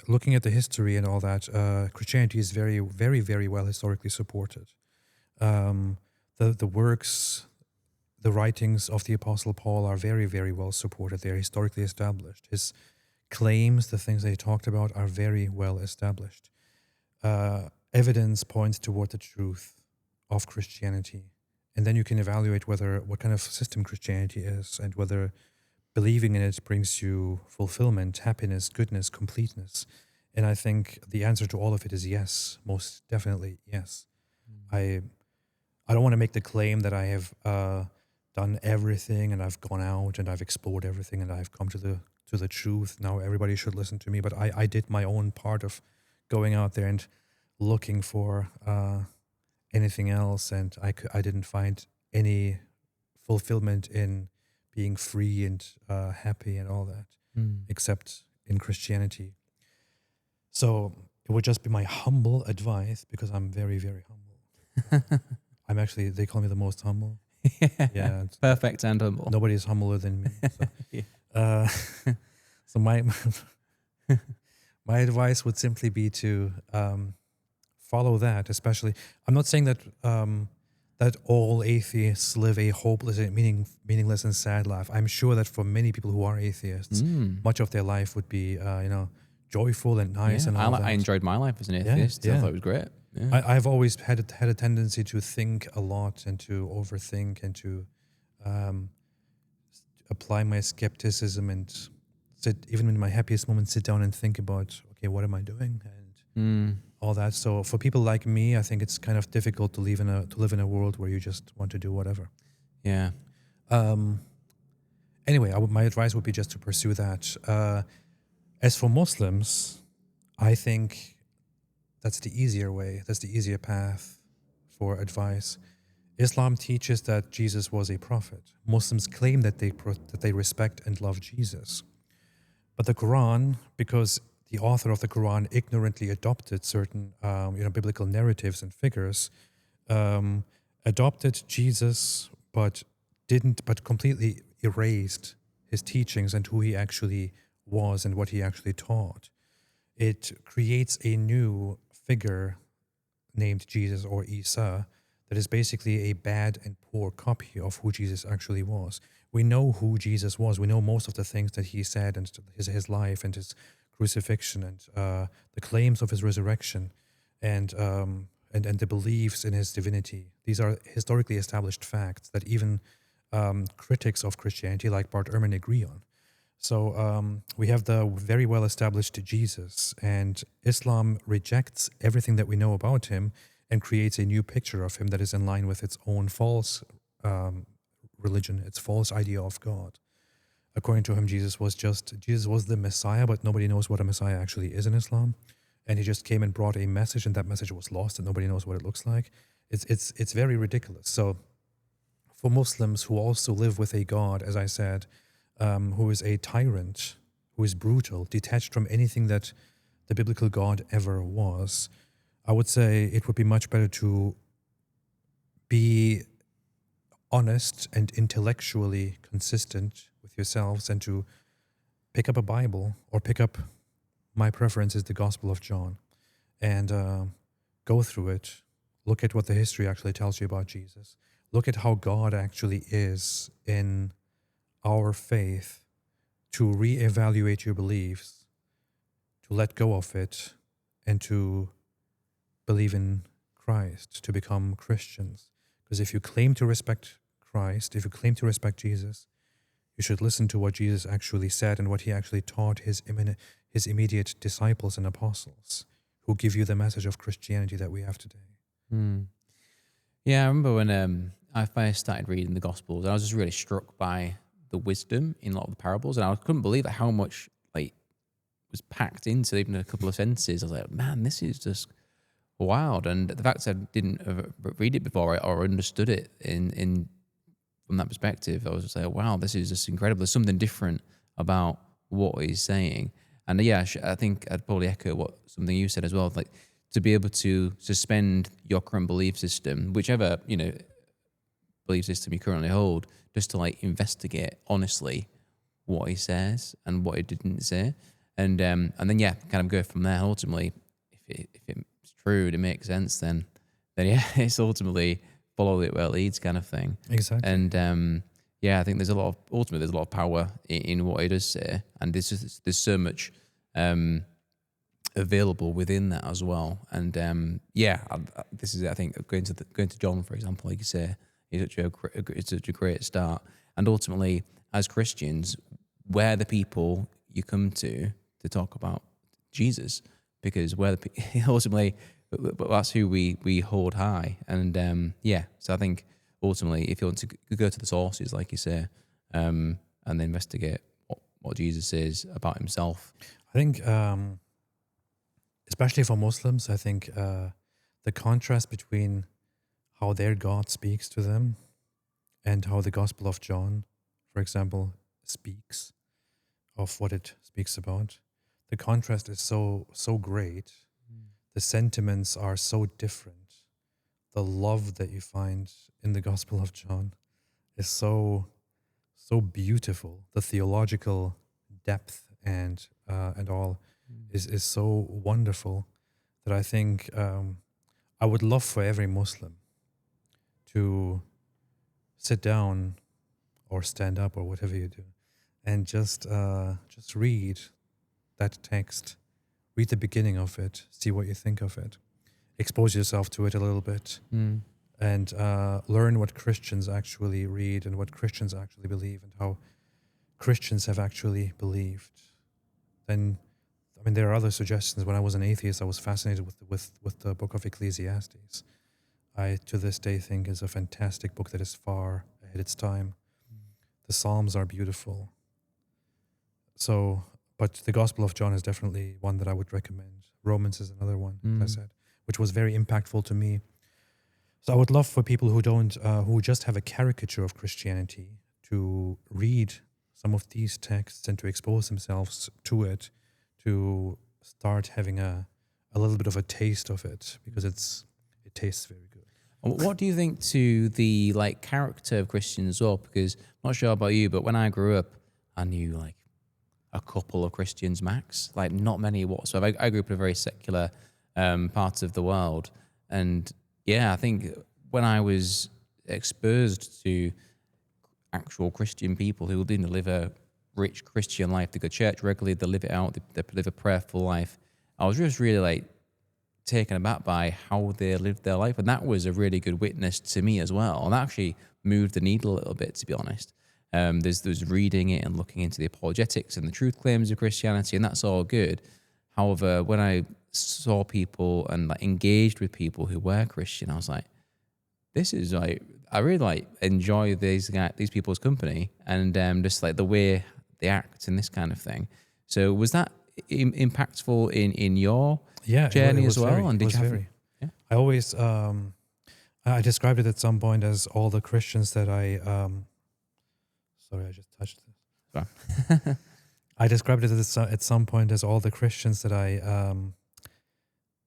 S2: looking at the history and all that, Christianity is very, very, very well historically supported. The works, the writings of the Apostle Paul are very, very well supported. They're historically established. His claims, the things that he talked about, are very well established. Evidence points toward the truth of Christianity. And then you can evaluate what kind of system Christianity is, and whether believing in it brings you fulfillment, happiness, goodness, completeness. And I think the answer to all of it is yes, most definitely yes. I don't want to make the claim that I have done everything and I've gone out and I've explored everything and I've come to the truth. Now everybody should listen to me. But I did my own part of going out there and looking for anything else, and I didn't find any fulfillment in being free and happy and all that, except in Christianity. So it would just be my humble advice, because I'm very, very humble. They call me the most humble. Yeah.
S1: Perfect and humble.
S2: Nobody is humbler than me. So,
S1: yeah.
S2: So my advice would simply be to follow that. Especially, I'm not saying that that all atheists live a hopeless, meaningless, and sad life. I'm sure that for many people who are atheists, much of their life would be, joyful and nice and all that.
S1: I enjoyed my life as an atheist. I thought it was great. Yeah.
S2: I've always had a tendency to think a lot and to overthink and to apply my skepticism and even in my happiest moments, sit down and think about, okay, what am I doing? And all that. So for people like me, I think it's kind of difficult to live in a world where you just want to do whatever.
S1: Yeah.
S2: Anyway, my advice would be just to pursue that. As for Muslims, I think that's the easier way. That's the easier path for advice. Islam teaches that Jesus was a prophet. Muslims claim that they respect and love Jesus. But the Quran, because the author of the Quran ignorantly adopted certain biblical narratives and figures, adopted Jesus, but completely erased his teachings and who he actually was and what he actually taught. It creates a new figure named Jesus or Isa that is basically a bad and poor copy of who Jesus actually was. We know who Jesus was. We know most of the things that he said and his life and his crucifixion and the claims of his resurrection and the beliefs in his divinity. These are historically established facts that even critics of Christianity like Bart Ehrman agree on. So we have the very well-established Jesus, and Islam rejects everything that we know about him and creates a new picture of him that is in line with its own false religion, its false idea of God. According to him, Jesus was the Messiah, but nobody knows what a Messiah actually is in Islam. And he just came and brought a message, and that message was lost, and nobody knows what it looks like. It's very ridiculous. So for Muslims who also live with a God, as I said, who is a tyrant, who is brutal, detached from anything that the biblical God ever was, I would say it would be much better to be honest and intellectually consistent with yourselves and to pick up a Bible or pick up, my preference is the Gospel of John, and go through it, look at what the history actually tells you about Jesus, look at how God actually is in our faith, to reevaluate your beliefs, to let go of it, and to believe in Christ, to become Christians. Because if you claim to respect Christ, if you claim to respect Jesus, you should listen to what Jesus actually said and what he actually taught his immediate disciples and apostles, who give you the message of Christianity that we have today.
S1: Yeah, I remember when I first started reading the Gospels, I was just really struck by the wisdom in a lot of the parables, and I couldn't believe how much was packed into even a couple of sentences. I was like, man, this is just wild. And the fact that I didn't read it before or understood it in from that perspective, I was just like, wow, this is just incredible. There's something different about what he's saying. And yeah, I think I'd probably echo something you said as well, like to be able to suspend your current belief system, whichever belief system you currently hold, just to investigate honestly what he says and what he didn't say, and then kind of go from there. Ultimately, if it's true and it makes sense, then yeah, it's ultimately follow it where it leads, kind of thing.
S2: Exactly.
S1: And I think there's a lot of power in what he does say, and there's so much available within that as well. And this is, I think, going to John, for example, like you say, it's such a great start. And ultimately, as Christians, we're the people you come to talk about Jesus, because ultimately that's who we hold high. And so I think ultimately, if you want to go to the sources, like you say, and investigate what Jesus is about himself.
S2: I think, especially for Muslims, I think the contrast between how their God speaks to them and how the Gospel of John, for example, speaks of what it speaks about, the contrast is so great. The sentiments are so different. The love that you find in the Gospel of John is so beautiful. The theological depth and all is so wonderful that I think I would love for every Muslim to sit down or stand up or whatever you do and just read that text, read the beginning of it, see what you think of it, expose yourself to it a little bit, and learn what Christians actually read and what Christians actually believe and how Christians have actually believed. Then, I mean, there are other suggestions. When I was an atheist, I was fascinated with the book of Ecclesiastes. I, to this day, think is a fantastic book that is far ahead its time. The Psalms are beautiful. So, but the Gospel of John is definitely one that I would recommend. Romans is another one, as I said, which was very impactful to me. So I would love for people who don't, who just have a caricature of Christianity, to read some of these texts and to expose themselves to it, to start having a little bit of a taste of it, because it tastes very good.
S1: What do you think to the like character of Christians as well? Because I'm not sure about you, but when I grew up, I knew like a couple of Christians max, like not many whatsoever. I grew up in a very secular part of the world, and yeah, I think when I was exposed to actual Christian people who didn't live a rich Christian life, they go to church regularly, they live it out, they live a prayerful life, I was just really like taken aback by how they lived their life, and that was a really good witness to me as well, and that actually moved the needle a little bit, to be honest. There's reading it and looking into the apologetics and the truth claims of Christianity, and that's all good. However, when I saw people and like engaged with people who were Christian, I was like, this is like, I really like enjoy these people's company, and just like the way they act and this kind of thing. So was that impactful in your journey as well? And did you have? Yeah?
S2: I always I described it at some point as all the Christians that I sorry, I just touched this.
S1: Sorry.
S2: I described it at some point as all the Christians that I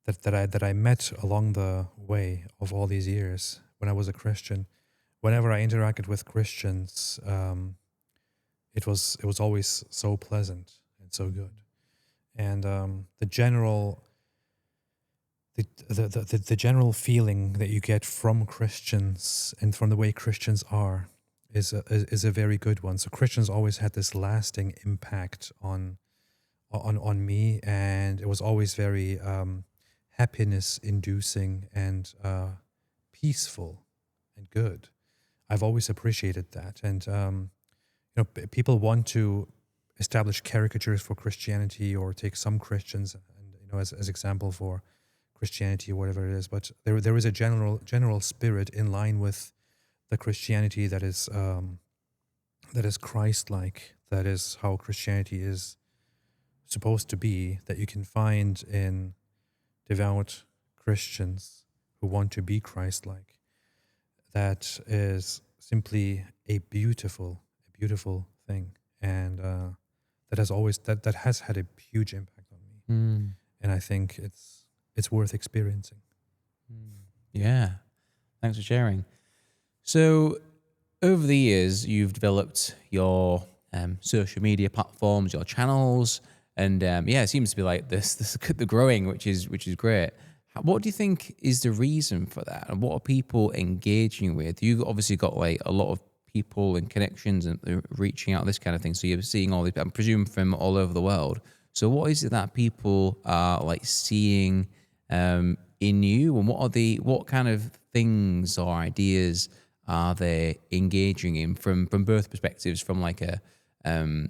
S2: that I met along the way of all these years when I was a Christian. Whenever I interacted with Christians, it was always so pleasant and so good. And the general feeling that you get from Christians and from the way Christians are is a very good one. So Christians always had this lasting impact on me, and it was always very happiness inducing and peaceful and good. I've always appreciated that, and people want to establish caricatures for Christianity or take some Christians and as example for Christianity or whatever it is, but there is a general spirit in line with the Christianity that is Christ-like, that is how Christianity is supposed to be, that you can find in devout Christians who want to be Christ-like. That is simply a beautiful thing, and that has had a huge impact on me, and I think it's worth experiencing.
S1: Yeah, thanks for sharing. So, over the years, you've developed your social media platforms, your channels, and it seems to be like this the growing, which is great. What do you think is the reason for that, and what are people engaging with? You've obviously got like a lot of people and connections and reaching out, this kind of thing. So you're seeing all these, I'm presuming, from all over the world. So what is it that people are like seeing in you, and what kind of things or ideas are they engaging in from both perspectives, from like from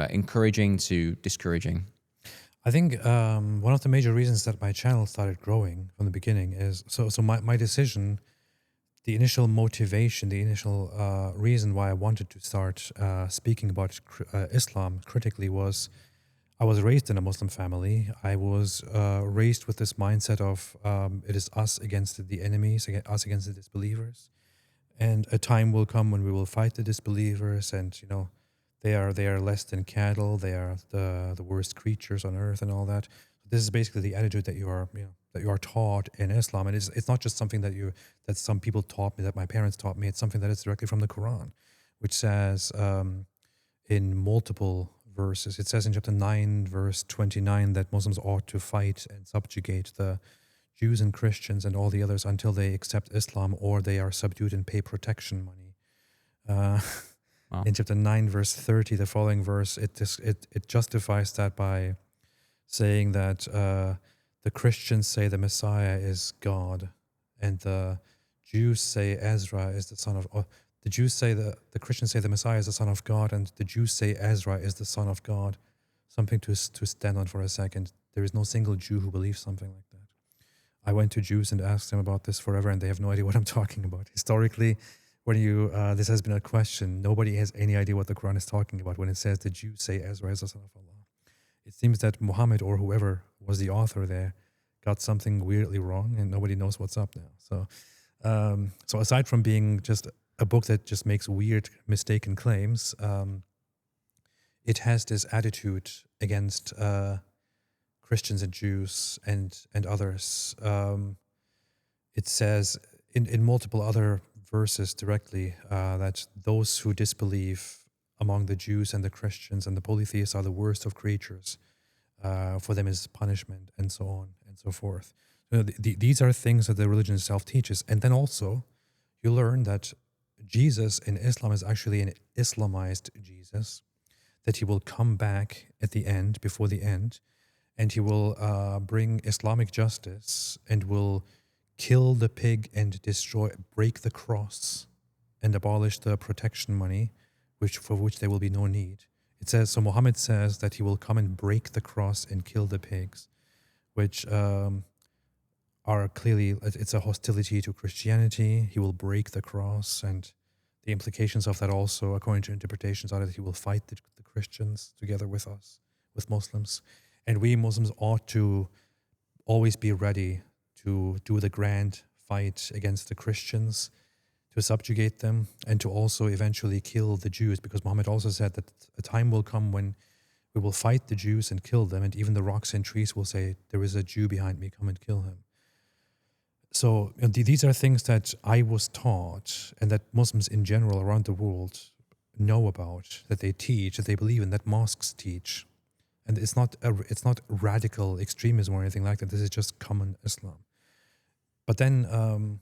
S1: encouraging to discouraging?
S2: I think one of the major reasons that my channel started growing from the beginning is so my decision, the initial motivation, the initial reason why I wanted to start speaking about Islam critically was I was raised in a Muslim family. I was raised with this mindset of it is us against the enemies, us against the disbelievers, and a time will come when we will fight the disbelievers, and they are less than cattle. They are the worst creatures on earth, and all that. This is basically the attitude that you are taught in Islam, and it's not just something that some people taught me, that my parents taught me. It's something that is directly from the Quran, which says in multiple verses. It says in chapter 9, verse 29, that Muslims ought to fight and subjugate the Jews and Christians and all the others until they accept Islam or they are subdued and pay protection money. Wow. In chapter 9, verse 30, the following verse, it justifies that by saying that the Christians say the Messiah is God, and the Jews say Ezra is the son of... the Jews say the Christians say the Messiah is the son of God, and the Jews say Ezra is the son of God. Something to stand on for a second. There is no single Jew who believes something like that. I went to Jews and asked them about this forever, and they have no idea what I'm talking about. Historically, when this has been a question, nobody has any idea what the Quran is talking about when it says the Jews say Ezra is the son of Allah. It seems that Muhammad or whoever was the author there got something weirdly wrong, and nobody knows what's up now. So So aside from being just a book that just makes weird, mistaken claims, it has this attitude against Christians and Jews and others. It says in multiple other verses directly that those who disbelieve among the Jews and the Christians and the polytheists are the worst of creatures. For them is punishment, and so on and so forth. These are things that the religion itself teaches. And then also, you learn that Jesus in Islam is actually an Islamized Jesus, that he will come back at the end, before the end, and he will bring Islamic justice and will kill the pig and break the cross and abolish the protection money, for which there will be no need. It says, so Muhammad says that he will come and break the cross and kill the pigs, which are clearly, it's a hostility to Christianity. He will break the cross, and the implications of that also, according to interpretations, are that he will fight the Christians together with us, with Muslims. And we Muslims ought to always be ready to do the grand fight against the Christians, to subjugate them, and to also eventually kill the Jews, because Muhammad also said that a time will come when we will fight the Jews and kill them, and even the rocks and trees will say, there is a Jew behind me, come and kill him. So these are things that I was taught, and that Muslims in general around the world know about, that they teach, that they believe in, that mosques teach. And it's not radical extremism or anything like that. This is just common Islam. But then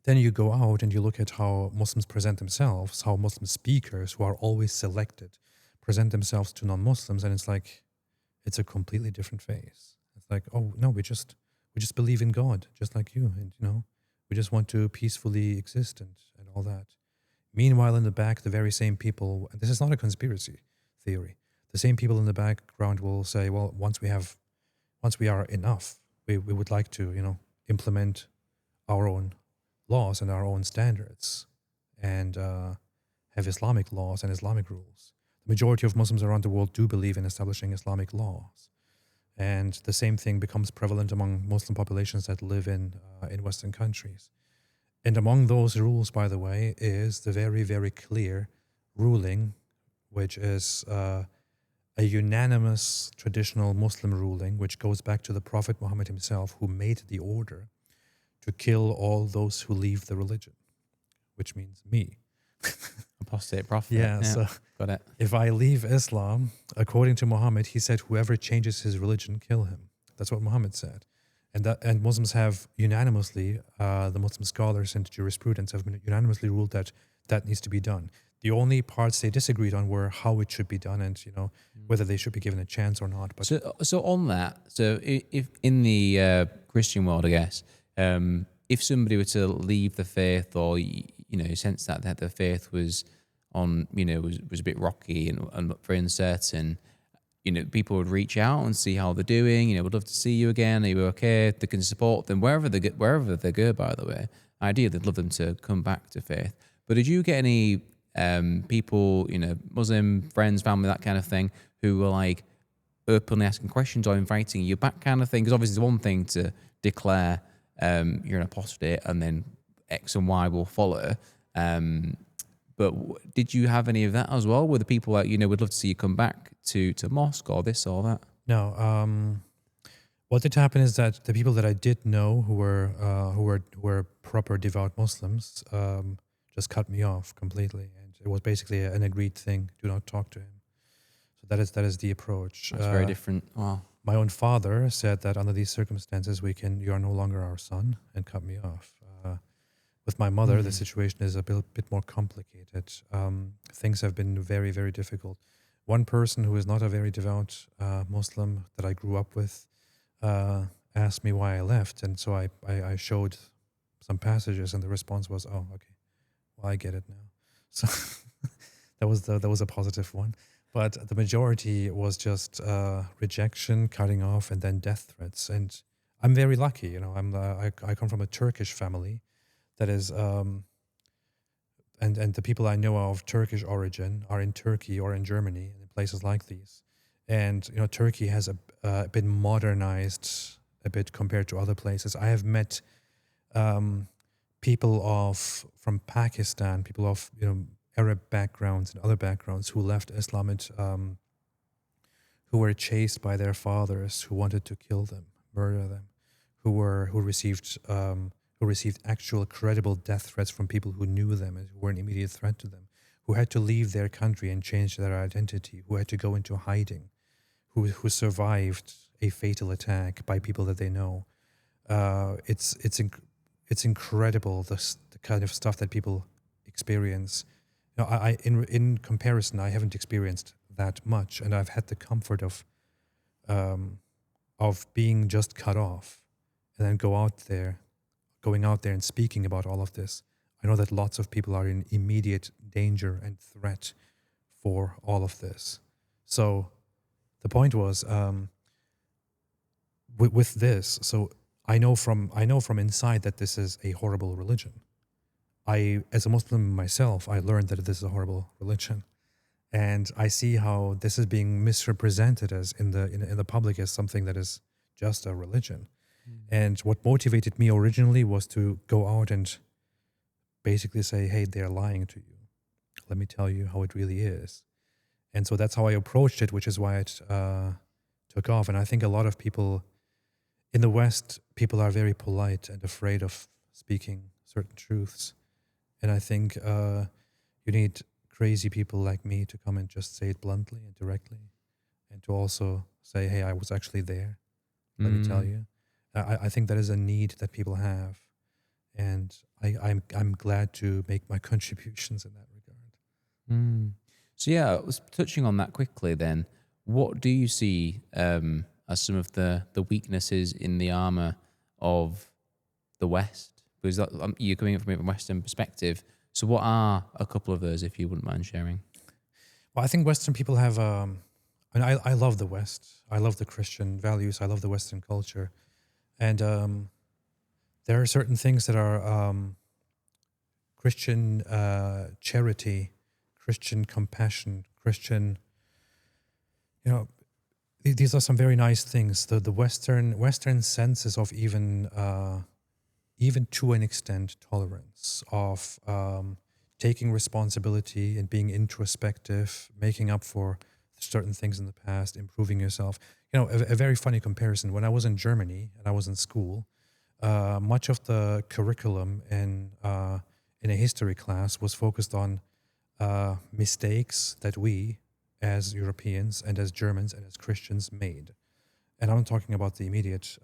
S2: you go out and you look at how Muslims present themselves, how Muslim speakers, who are always selected, present themselves to non-Muslims, and it's like, it's a completely different face. It's like, oh no, we just believe in God, just like you, and we just want to peacefully exist and all that. Meanwhile, in the back, the very same people, and this is not a conspiracy theory, the same people in the background will say, well, once we are enough, we would like to, implement our own laws and our own standards, and have Islamic laws and Islamic rules. The majority of Muslims around the world do believe in establishing Islamic laws. And the same thing becomes prevalent among Muslim populations that live in Western countries. And among those rules, by the way, is the very, very clear ruling, which is a unanimous traditional Muslim ruling, which goes back to the Prophet Muhammad himself, who made the order to kill all those who leave the religion, which means me.
S1: Apostate prophet.
S2: Yeah, so
S1: got it.
S2: If I leave Islam, according to Muhammad, he said, whoever changes his religion, kill him. That's what Muhammad said. And Muslims have unanimously, the Muslim scholars and jurisprudence have unanimously ruled that needs to be done. The only parts they disagreed on were how it should be done and, whether they should be given a chance or not. But
S1: So on that, if in the Christian world, I guess, if somebody were to leave the faith, or sense that the faith was on, was a bit rocky and very uncertain, people would reach out and see how they're doing. Would love to see you again. Are you okay? They can support them wherever they go. By the way, ideally, they'd love them to come back to faith. But did you get any people, Muslim friends, family, that kind of thing, who were like openly asking questions or inviting you back, kind of thing? Because obviously, it's one thing to declare you're an apostate and then X and Y will follow. But did you have any of that as well? Were the people that would love to see you come back to mosque or this or that?
S2: No. What did happen is that the people that I did know who were proper devout Muslims just cut me off completely, and it was basically an agreed thing: do not talk to him. So that is the approach.
S1: That's very different. Wow.
S2: My own father said that under these circumstances, you are no longer our son, and cut me off. With my mother, the situation is a bit more complicated. Things have been very, very difficult. One person who is not a very devout Muslim that I grew up with asked me why I left, and so I showed some passages, and the response was, "Oh, okay, well, I get it now." So that was a positive one. But the majority was just rejection, cutting off, and then death threats. And I'm very lucky, I come from a Turkish family. That is, and the people I know of Turkish origin are in Turkey or in Germany, in places like these. And, Turkey has been modernized a bit compared to other places. I have met people from Pakistan, people of Arab backgrounds and other backgrounds who left Islam and who were chased by their fathers, who wanted to kill them, murder them, who received actual credible death threats from people who knew them and who were an immediate threat to them, who had to leave their country and change their identity, who had to go into hiding, who survived a fatal attack by people that they know. It's incredible the kind of stuff that people experience. In comparison, I haven't experienced that much, and I've had the comfort of being just cut off, and then going out there and speaking about all of this. I know that lots of people are in immediate danger and threat for all of this. So the point was with this. So I know from inside that this is a horrible religion. As a Muslim myself, I learned that this is a horrible religion, and I see how this is being misrepresented as in the public as something that is just a religion. And what motivated me originally was to go out and basically say, hey, they're lying to you. Let me tell you how it really is. And so that's how I approached it, which is why it took off. And I think a lot of people in the West, people are very polite and afraid of speaking certain truths. And I think you need crazy people like me to come and just say it bluntly and directly, and to also say, hey, I was actually there. Let me tell you. I think that is a need that people have. And I'm glad to make my contributions in that regard.
S1: So yeah, I was touching on that quickly then. What do you see as some of the weaknesses in the armor of the West? Because you're coming from a Western perspective. So what are a couple of those, if you wouldn't mind sharing?
S2: Well, I think Western people have, I love the West. I love the Christian values. I love the Western culture. And there are certain things that are Christian charity, Christian compassion, Christian, these are some very nice things. The Western senses of even to an extent tolerance, of taking responsibility and being introspective, making up for certain things in the past, improving yourself. A very funny comparison. When I was in Germany and I was in school, much of the curriculum in a history class was focused on mistakes that we, as Europeans and as Germans and as Christians, made. And I'm not talking about the immediate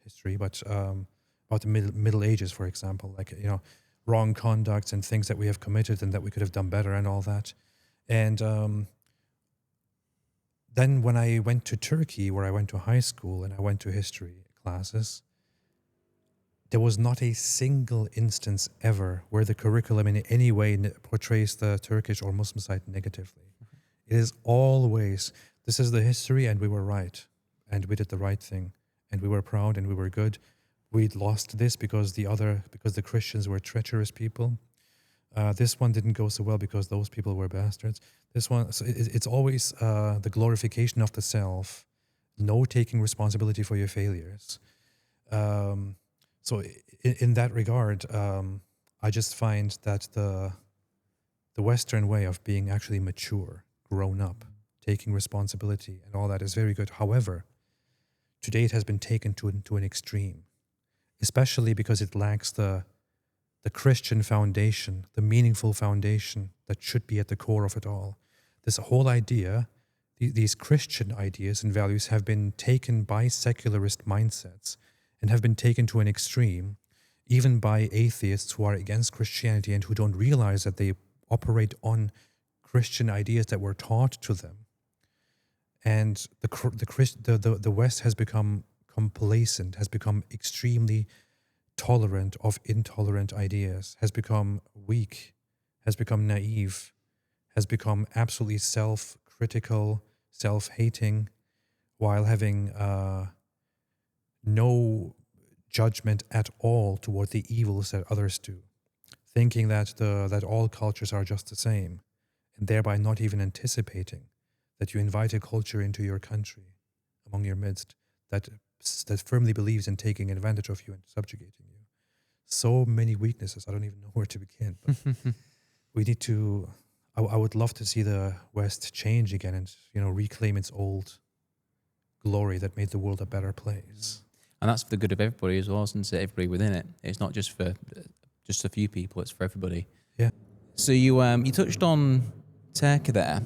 S2: history, but about the Middle Ages, for example, like, wrong conducts and things that we have committed and that we could have done better and all that. And then when I went to Turkey, where I went to high school and I went to history classes, there was not a single instance ever where the curriculum in any way portrays the Turkish or Muslim side negatively. It is always, this is the history and we were right and we did the right thing and we were proud and we were good. We lost this because the Christians were treacherous people. This one didn't go so well because those people were bastards. This one, so it's always the glorification of the self, no taking responsibility for your failures. So in that regard, I just find that the Western way of being actually mature, grown up, taking responsibility and all that is very good. However, today it has been taken to an extreme, especially because it lacks the Christian foundation, the meaningful foundation that should be at the core of it all. This whole idea, these Christian ideas and values have been taken by secularist mindsets and have been taken to an extreme, even by atheists who are against Christianity and who don't realize that they operate on Christian ideas that were taught to them. And the West has become complacent, has become extremely tolerant of intolerant ideas, has become weak, has become naive, has become absolutely self-critical, self-hating, while having no judgment at all toward the evils that others do, thinking that all cultures are just the same, and thereby not even anticipating that you invite a culture into your country, among your midst, that firmly believes in taking advantage of you and subjugating you. so many weaknesses. I don't even know where to begin. But we need to. I would love to see the West change again and reclaim its old glory that made the world a better place.
S1: And that's for the good of everybody as well, isn't it? Everybody within it. It's not just for just a few people. It's for everybody.
S2: Yeah.
S1: So you touched on Turkey there.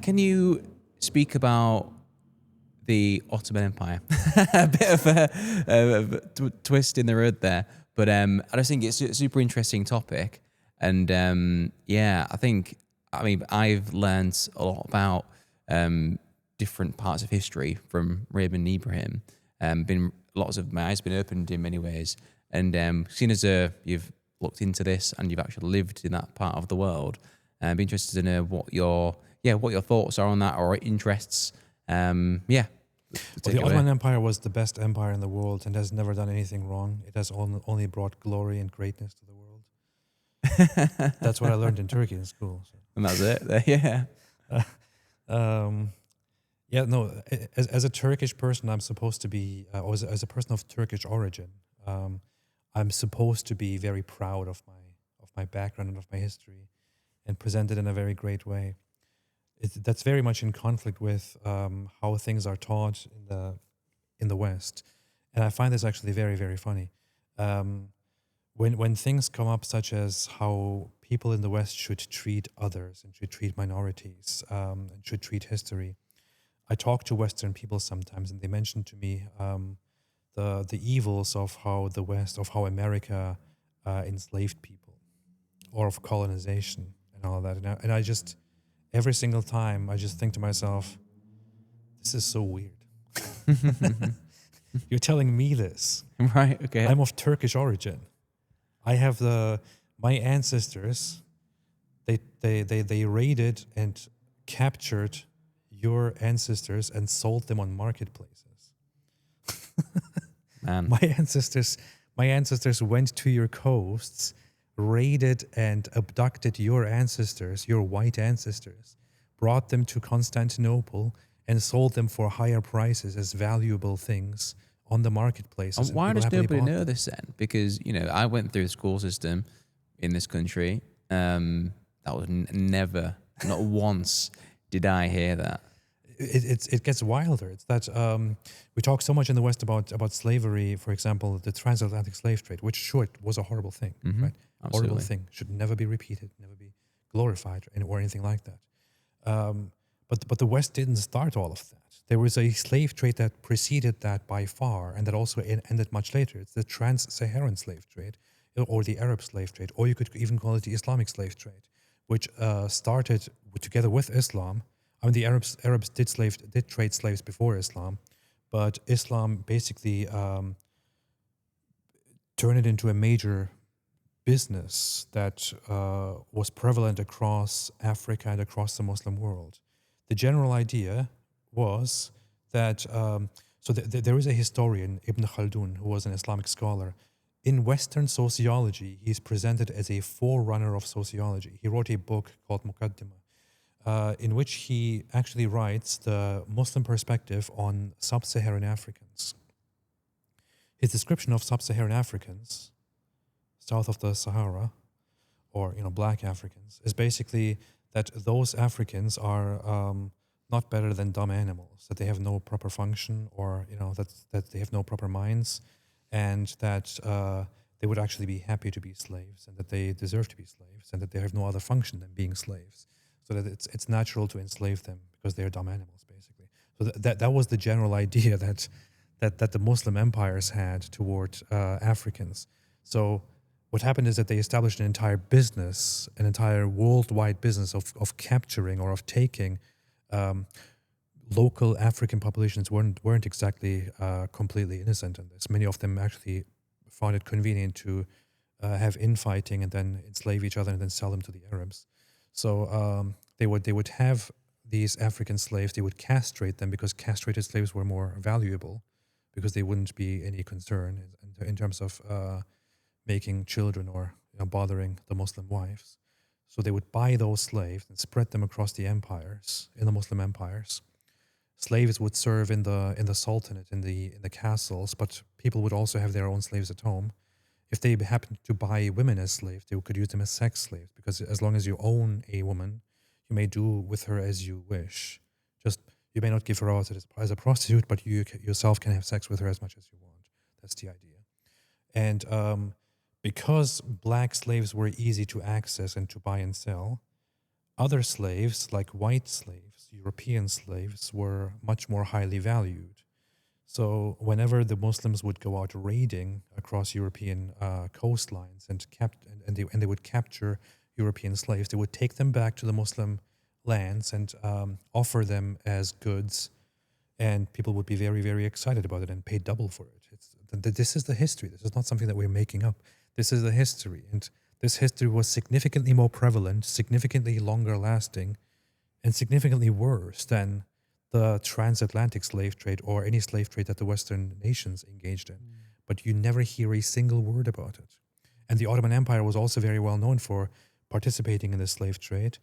S1: Can you speak about the Ottoman Empire? A bit of a twist in the road there, but I just think it's a super interesting topic. And I think I've learned a lot about different parts of history from Raven and Ibrahim. My eyes been opened in many ways, and seeing as you've looked into this and you've actually lived in that part of the world, I'd be interested to know what your thoughts are on that or interests.
S2: Well, the Ottoman Empire was the best empire in the world and has never done anything wrong. It has only brought glory and greatness to the world. That's what I learned in Turkey in school. So.
S1: And that's it. Yeah.
S2: As a Turkish person, I'm supposed to be, or as a person of Turkish origin, I'm supposed to be very proud of my background and of my history, and present it in a very great way. That's very much in conflict with how things are taught in the West, and I find this actually very, very funny. When things come up, such as how people in the West should treat others and should treat minorities and should treat history, I talk to Western people sometimes, and they mention to me the evils of how America enslaved people, or of colonization and all that. And I just, every single time, I just think to myself, this is so weird. You're telling me this.
S1: Right, okay.
S2: I'm of Turkish origin. I have my ancestors, they raided and captured your ancestors and sold them on marketplaces.
S1: Man.
S2: My ancestors went to your coasts, raided and abducted your ancestors, your white ancestors, brought them to Constantinople and sold them for higher prices as valuable things on the marketplaces.
S1: And why does nobody know this then? Because, I went through the school system in this country. That was never, not once did I hear that.
S2: It gets wilder. It's that we talk so much in the West about slavery, for example, the transatlantic slave trade, which sure, it was a horrible thing, right?
S1: Absolutely.
S2: Horrible thing, should never be repeated, never be glorified or anything like that. But the West didn't start all of that. There was a slave trade that preceded that by far, and that also ended much later. It's the trans-Saharan slave trade, or the Arab slave trade, or you could even call it the Islamic slave trade, which started together with Islam. I mean, the Arabs did trade slaves before Islam, but Islam basically turned it into a major business that was prevalent across Africa and across the Muslim world. The general idea was that, there is a historian, Ibn Khaldun, who was an Islamic scholar. In Western sociology, he's presented as a forerunner of sociology. He wrote a book called Muqaddimah, in which he actually writes the Muslim perspective on sub-Saharan Africans. His description of sub-Saharan Africans, south of the Sahara, or black Africans, is basically that those Africans are not better than dumb animals, that they have no proper function, or that they have no proper minds, and that they would actually be happy to be slaves, and that they deserve to be slaves, and that they have no other function than being slaves. So that it's natural to enslave them because they're dumb animals, basically. So that was the general idea that the Muslim empires had toward Africans. So what happened is that they established an entire business, an entire worldwide business of capturing or of taking local African populations. Weren't exactly completely innocent in this. Many of them actually found it convenient to have infighting and then enslave each other and then sell them to the Arabs. So they would have these African slaves. They would castrate them because castrated slaves were more valuable, because they wouldn't be any concern in terms of making children or bothering the Muslim wives. So they would buy those slaves and spread them across the empires, in the Muslim empires. Slaves would serve in the sultanate, in the castles, but people would also have their own slaves at home. if they happened to buy women as slaves, they could use them as sex slaves, because as long as you own a woman, you may do with her as you wish. Just you may not give her out as a prostitute, but you yourself can have sex with her as much as you want. That's the idea. And because black slaves were easy to access and to buy and sell, other slaves, like white slaves, European slaves, were much more highly valued. So whenever the Muslims would go out raiding across European coastlines and they would capture European slaves, they would take them back to the Muslim lands and offer them as goods, and people would be very, very excited about it and pay double for it. This is the history. This is not something that we're making up. This is the history, and this history was significantly more prevalent, significantly longer lasting, and significantly worse than the transatlantic slave trade or any slave trade that the Western nations engaged in. But you never hear a single word about it. And the Ottoman Empire was also very well known for participating in the slave trade.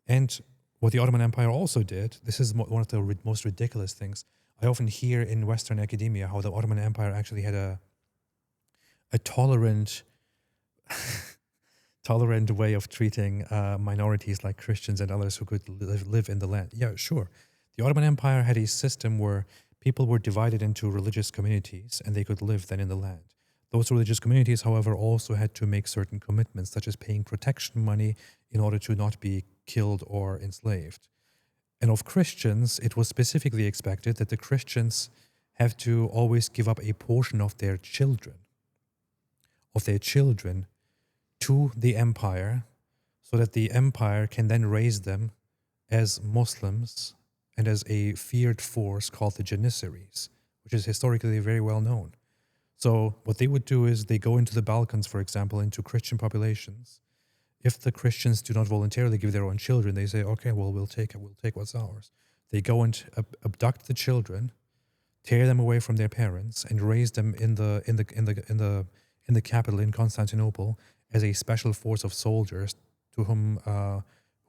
S2: And what the Ottoman Empire also did, this is one of the most ridiculous things. I often hear in Western academia how the Ottoman Empire actually had a tolerant way of treating minorities like Christians and others who could live in the land. Yeah, sure. The Ottoman Empire had a system where people were divided into religious communities and they could live then in the land. Those religious communities, however, also had to make certain commitments, such as paying protection money in order to not be killed or enslaved. And of Christians, it was specifically expected that the Christians have to always give up a portion of their children to the empire, so that the empire can then raise them as Muslims and as a feared force called the Janissaries, which is historically very well known. So what they would do is they go into the Balkans, for example, into Christian populations. If the Christians do not voluntarily give their own children, they say, okay, well, we'll take what's ours. They go and abduct the children, tear them away from their parents, and raise them in the capital in Constantinople as a special force of soldiers to whom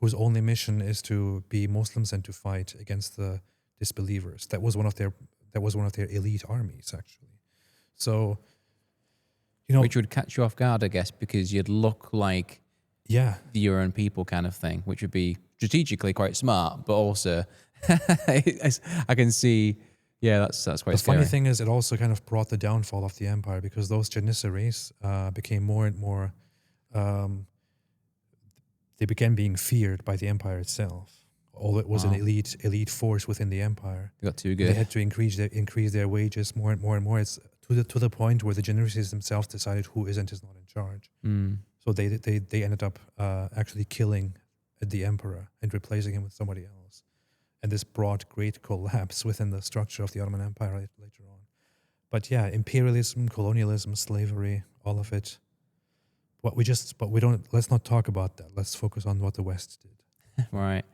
S2: whose only mission is to be Muslims and to fight against the disbelievers. That was one of their elite armies, actually. So,
S1: which would catch you off guard, I guess, because you'd look like your own people, kind of thing, which would be strategically quite smart, but also I can see. Yeah, that's quite
S2: the
S1: scary.
S2: funny thing is, it also kind of brought the downfall of the empire, because those Janissaries became more and more. They began being feared by the empire itself. Although it was an elite force within the empire,
S1: They got too good.
S2: they had to increase their wages more and more and more. It's to the point where the Janissaries themselves decided who is and is not in charge. So they ended up actually killing the emperor and replacing him with somebody else. And this brought great collapse within the structure of the Ottoman Empire later on. But yeah, imperialism, colonialism, slavery, all of it. Let's not talk about that. Let's focus on what the West did.
S1: Right.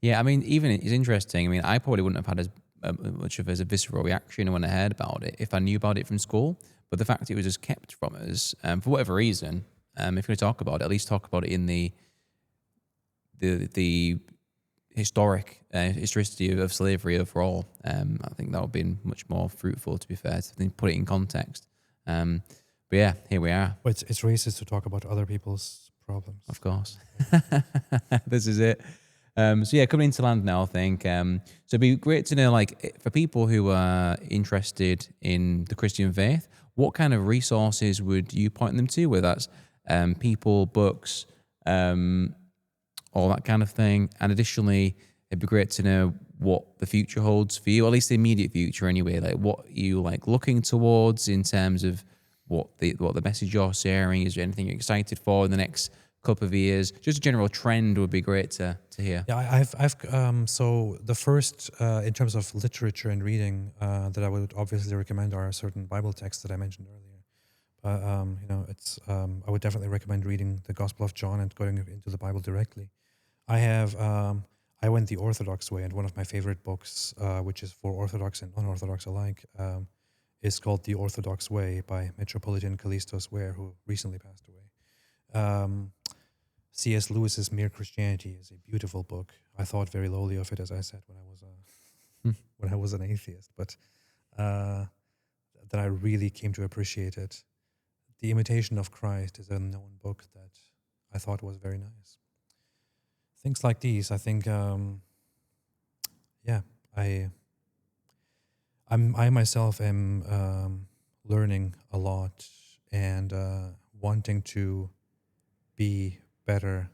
S1: Yeah, I mean, even it's interesting. I mean, I probably wouldn't have had as much of a visceral reaction when I heard about it if I knew about it from school. But the fact it was just kept from us, for whatever reason, if you're going to talk about it, at least talk about it in the historicity of slavery overall. I think that would have been much more fruitful, to be fair, to put it in context. But yeah, here we are.
S2: But it's racist to talk about other people's problems.
S1: Of course. This is it. So yeah, coming into land now, I think. So it'd be great to know, like, for people who are interested in the Christian faith, what kind of resources would you point them to? Whether that's people, books, all that kind of thing. And additionally, it'd be great to know what the future holds for you, or at least the immediate future anyway. Like, what you like looking towards in terms of what the message you're sharing. Is there anything you're excited for in the next couple of years? Just a general trend would be great to hear.
S2: Yeah, I've so the first in terms of literature and reading that I would obviously recommend are certain Bible texts that I mentioned earlier. But it's I would definitely recommend reading the Gospel of John and going into the Bible directly. I went the Orthodox way, and one of my favorite books, which is for Orthodox and non-Orthodox alike, is called The Orthodox Way by Metropolitan Callistos Ware, who recently passed away. C.S. Lewis's Mere Christianity is a beautiful book. I thought very lowly of it, as I said, when I was an atheist, but then I really came to appreciate it. The Imitation of Christ is a known book that I thought was very nice. Things like these, I think, I myself am learning a lot and wanting to be better,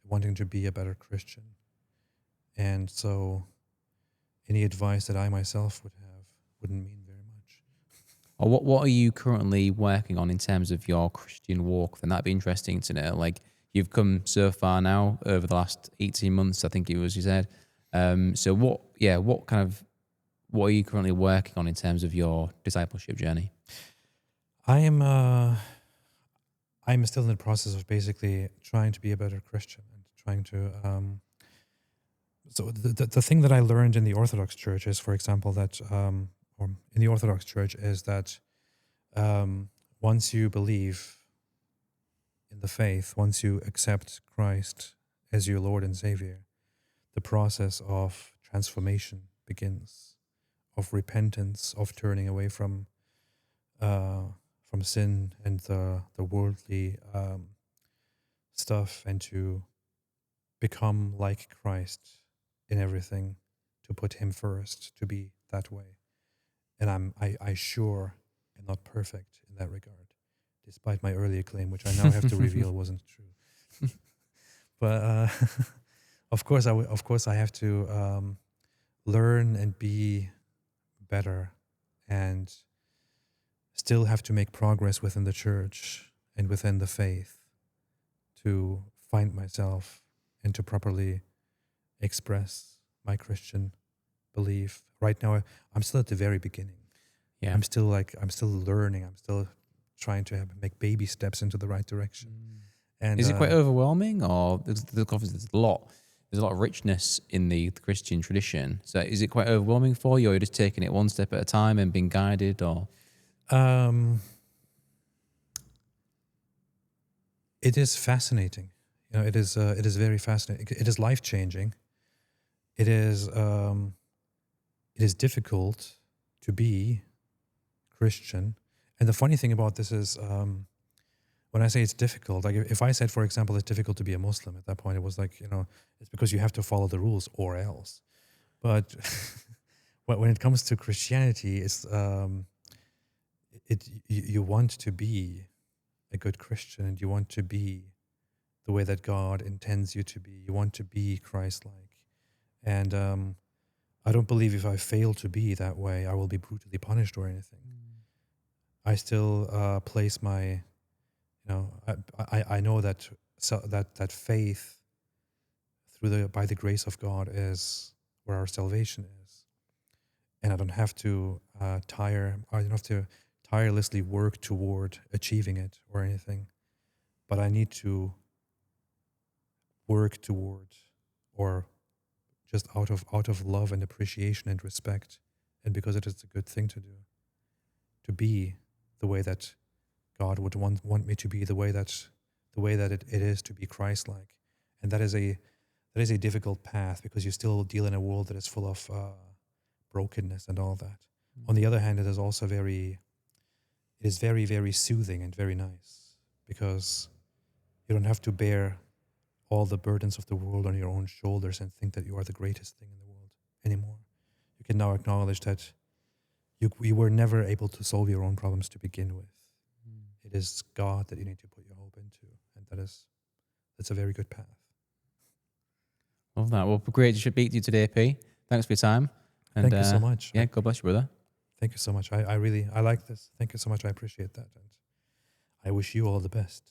S2: wanting to be a better Christian. And so any advice that I myself would have wouldn't mean very much.
S1: Or what are you currently working on in terms of your Christian walk? Then that'd be interesting to know. Like, you've come so far now over the last 18 months, I think it was, you said. So what are you currently working on in terms of your discipleship journey?
S2: I'm still in the process of basically trying to be a better Christian and trying to. So the thing that I learned in the Orthodox Church is, for example, that or in the Orthodox Church is that once you believe in the faith, once you accept Christ as your Lord and Savior, the process of transformation begins, of repentance, of turning away from sin and the worldly stuff, and to become like Christ in everything, to put Him first, to be that way. And I sure am not perfect in that regard, despite my earlier claim, which I now have to reveal wasn't true. But of course I have to learn and be better, and still have to make progress within the church and within the faith to find myself and to properly express my Christian belief. Right now, I'm still at the very beginning.
S1: Yeah.
S2: I'm still learning. I'm still trying to make baby steps into the right direction. And
S1: is it quite overwhelming, or there's a lot of richness in the Christian tradition? So is it quite overwhelming for you, or you're just taking it one step at a time and being guided, or?
S2: It is fascinating. It is very fascinating. It is life-changing. It is difficult to be Christian. And the funny thing about this is, when I say it's difficult, like if I said, for example, it's difficult to be a Muslim, at that point it was like, it's because you have to follow the rules or else. But when it comes to Christianity, it's you want to be a good Christian, and you want to be the way that God intends you to be. You want to be Christ-like. And I don't believe if I fail to be that way, I will be brutally punished or anything. I still place my, I know that that faith by the grace of God is where our salvation is, and I don't have to I don't have to tirelessly work toward achieving it or anything, but I need to work toward, or just out of love and appreciation and respect, and because it is a good thing to do, to be the way that God would want me to be, the way that it is to be Christ-like. And that is a difficult path, because you still deal in a world that is full of brokenness and all that. On the other hand, it is very, very soothing and very nice, because you don't have to bear all the burdens of the world on your own shoulders and think that you are the greatest thing in the world anymore. You can now acknowledge that you were never able to solve your own problems to begin with. It is God that you need to put your hope into, and that's a very good path.
S1: Love that. Well, great to speak to you today, P. Thanks for your time. And,
S2: thank you so much.
S1: Yeah, God bless you, brother.
S2: Thank you so much. I like this. Thank you so much. I appreciate that. And I wish you all the best.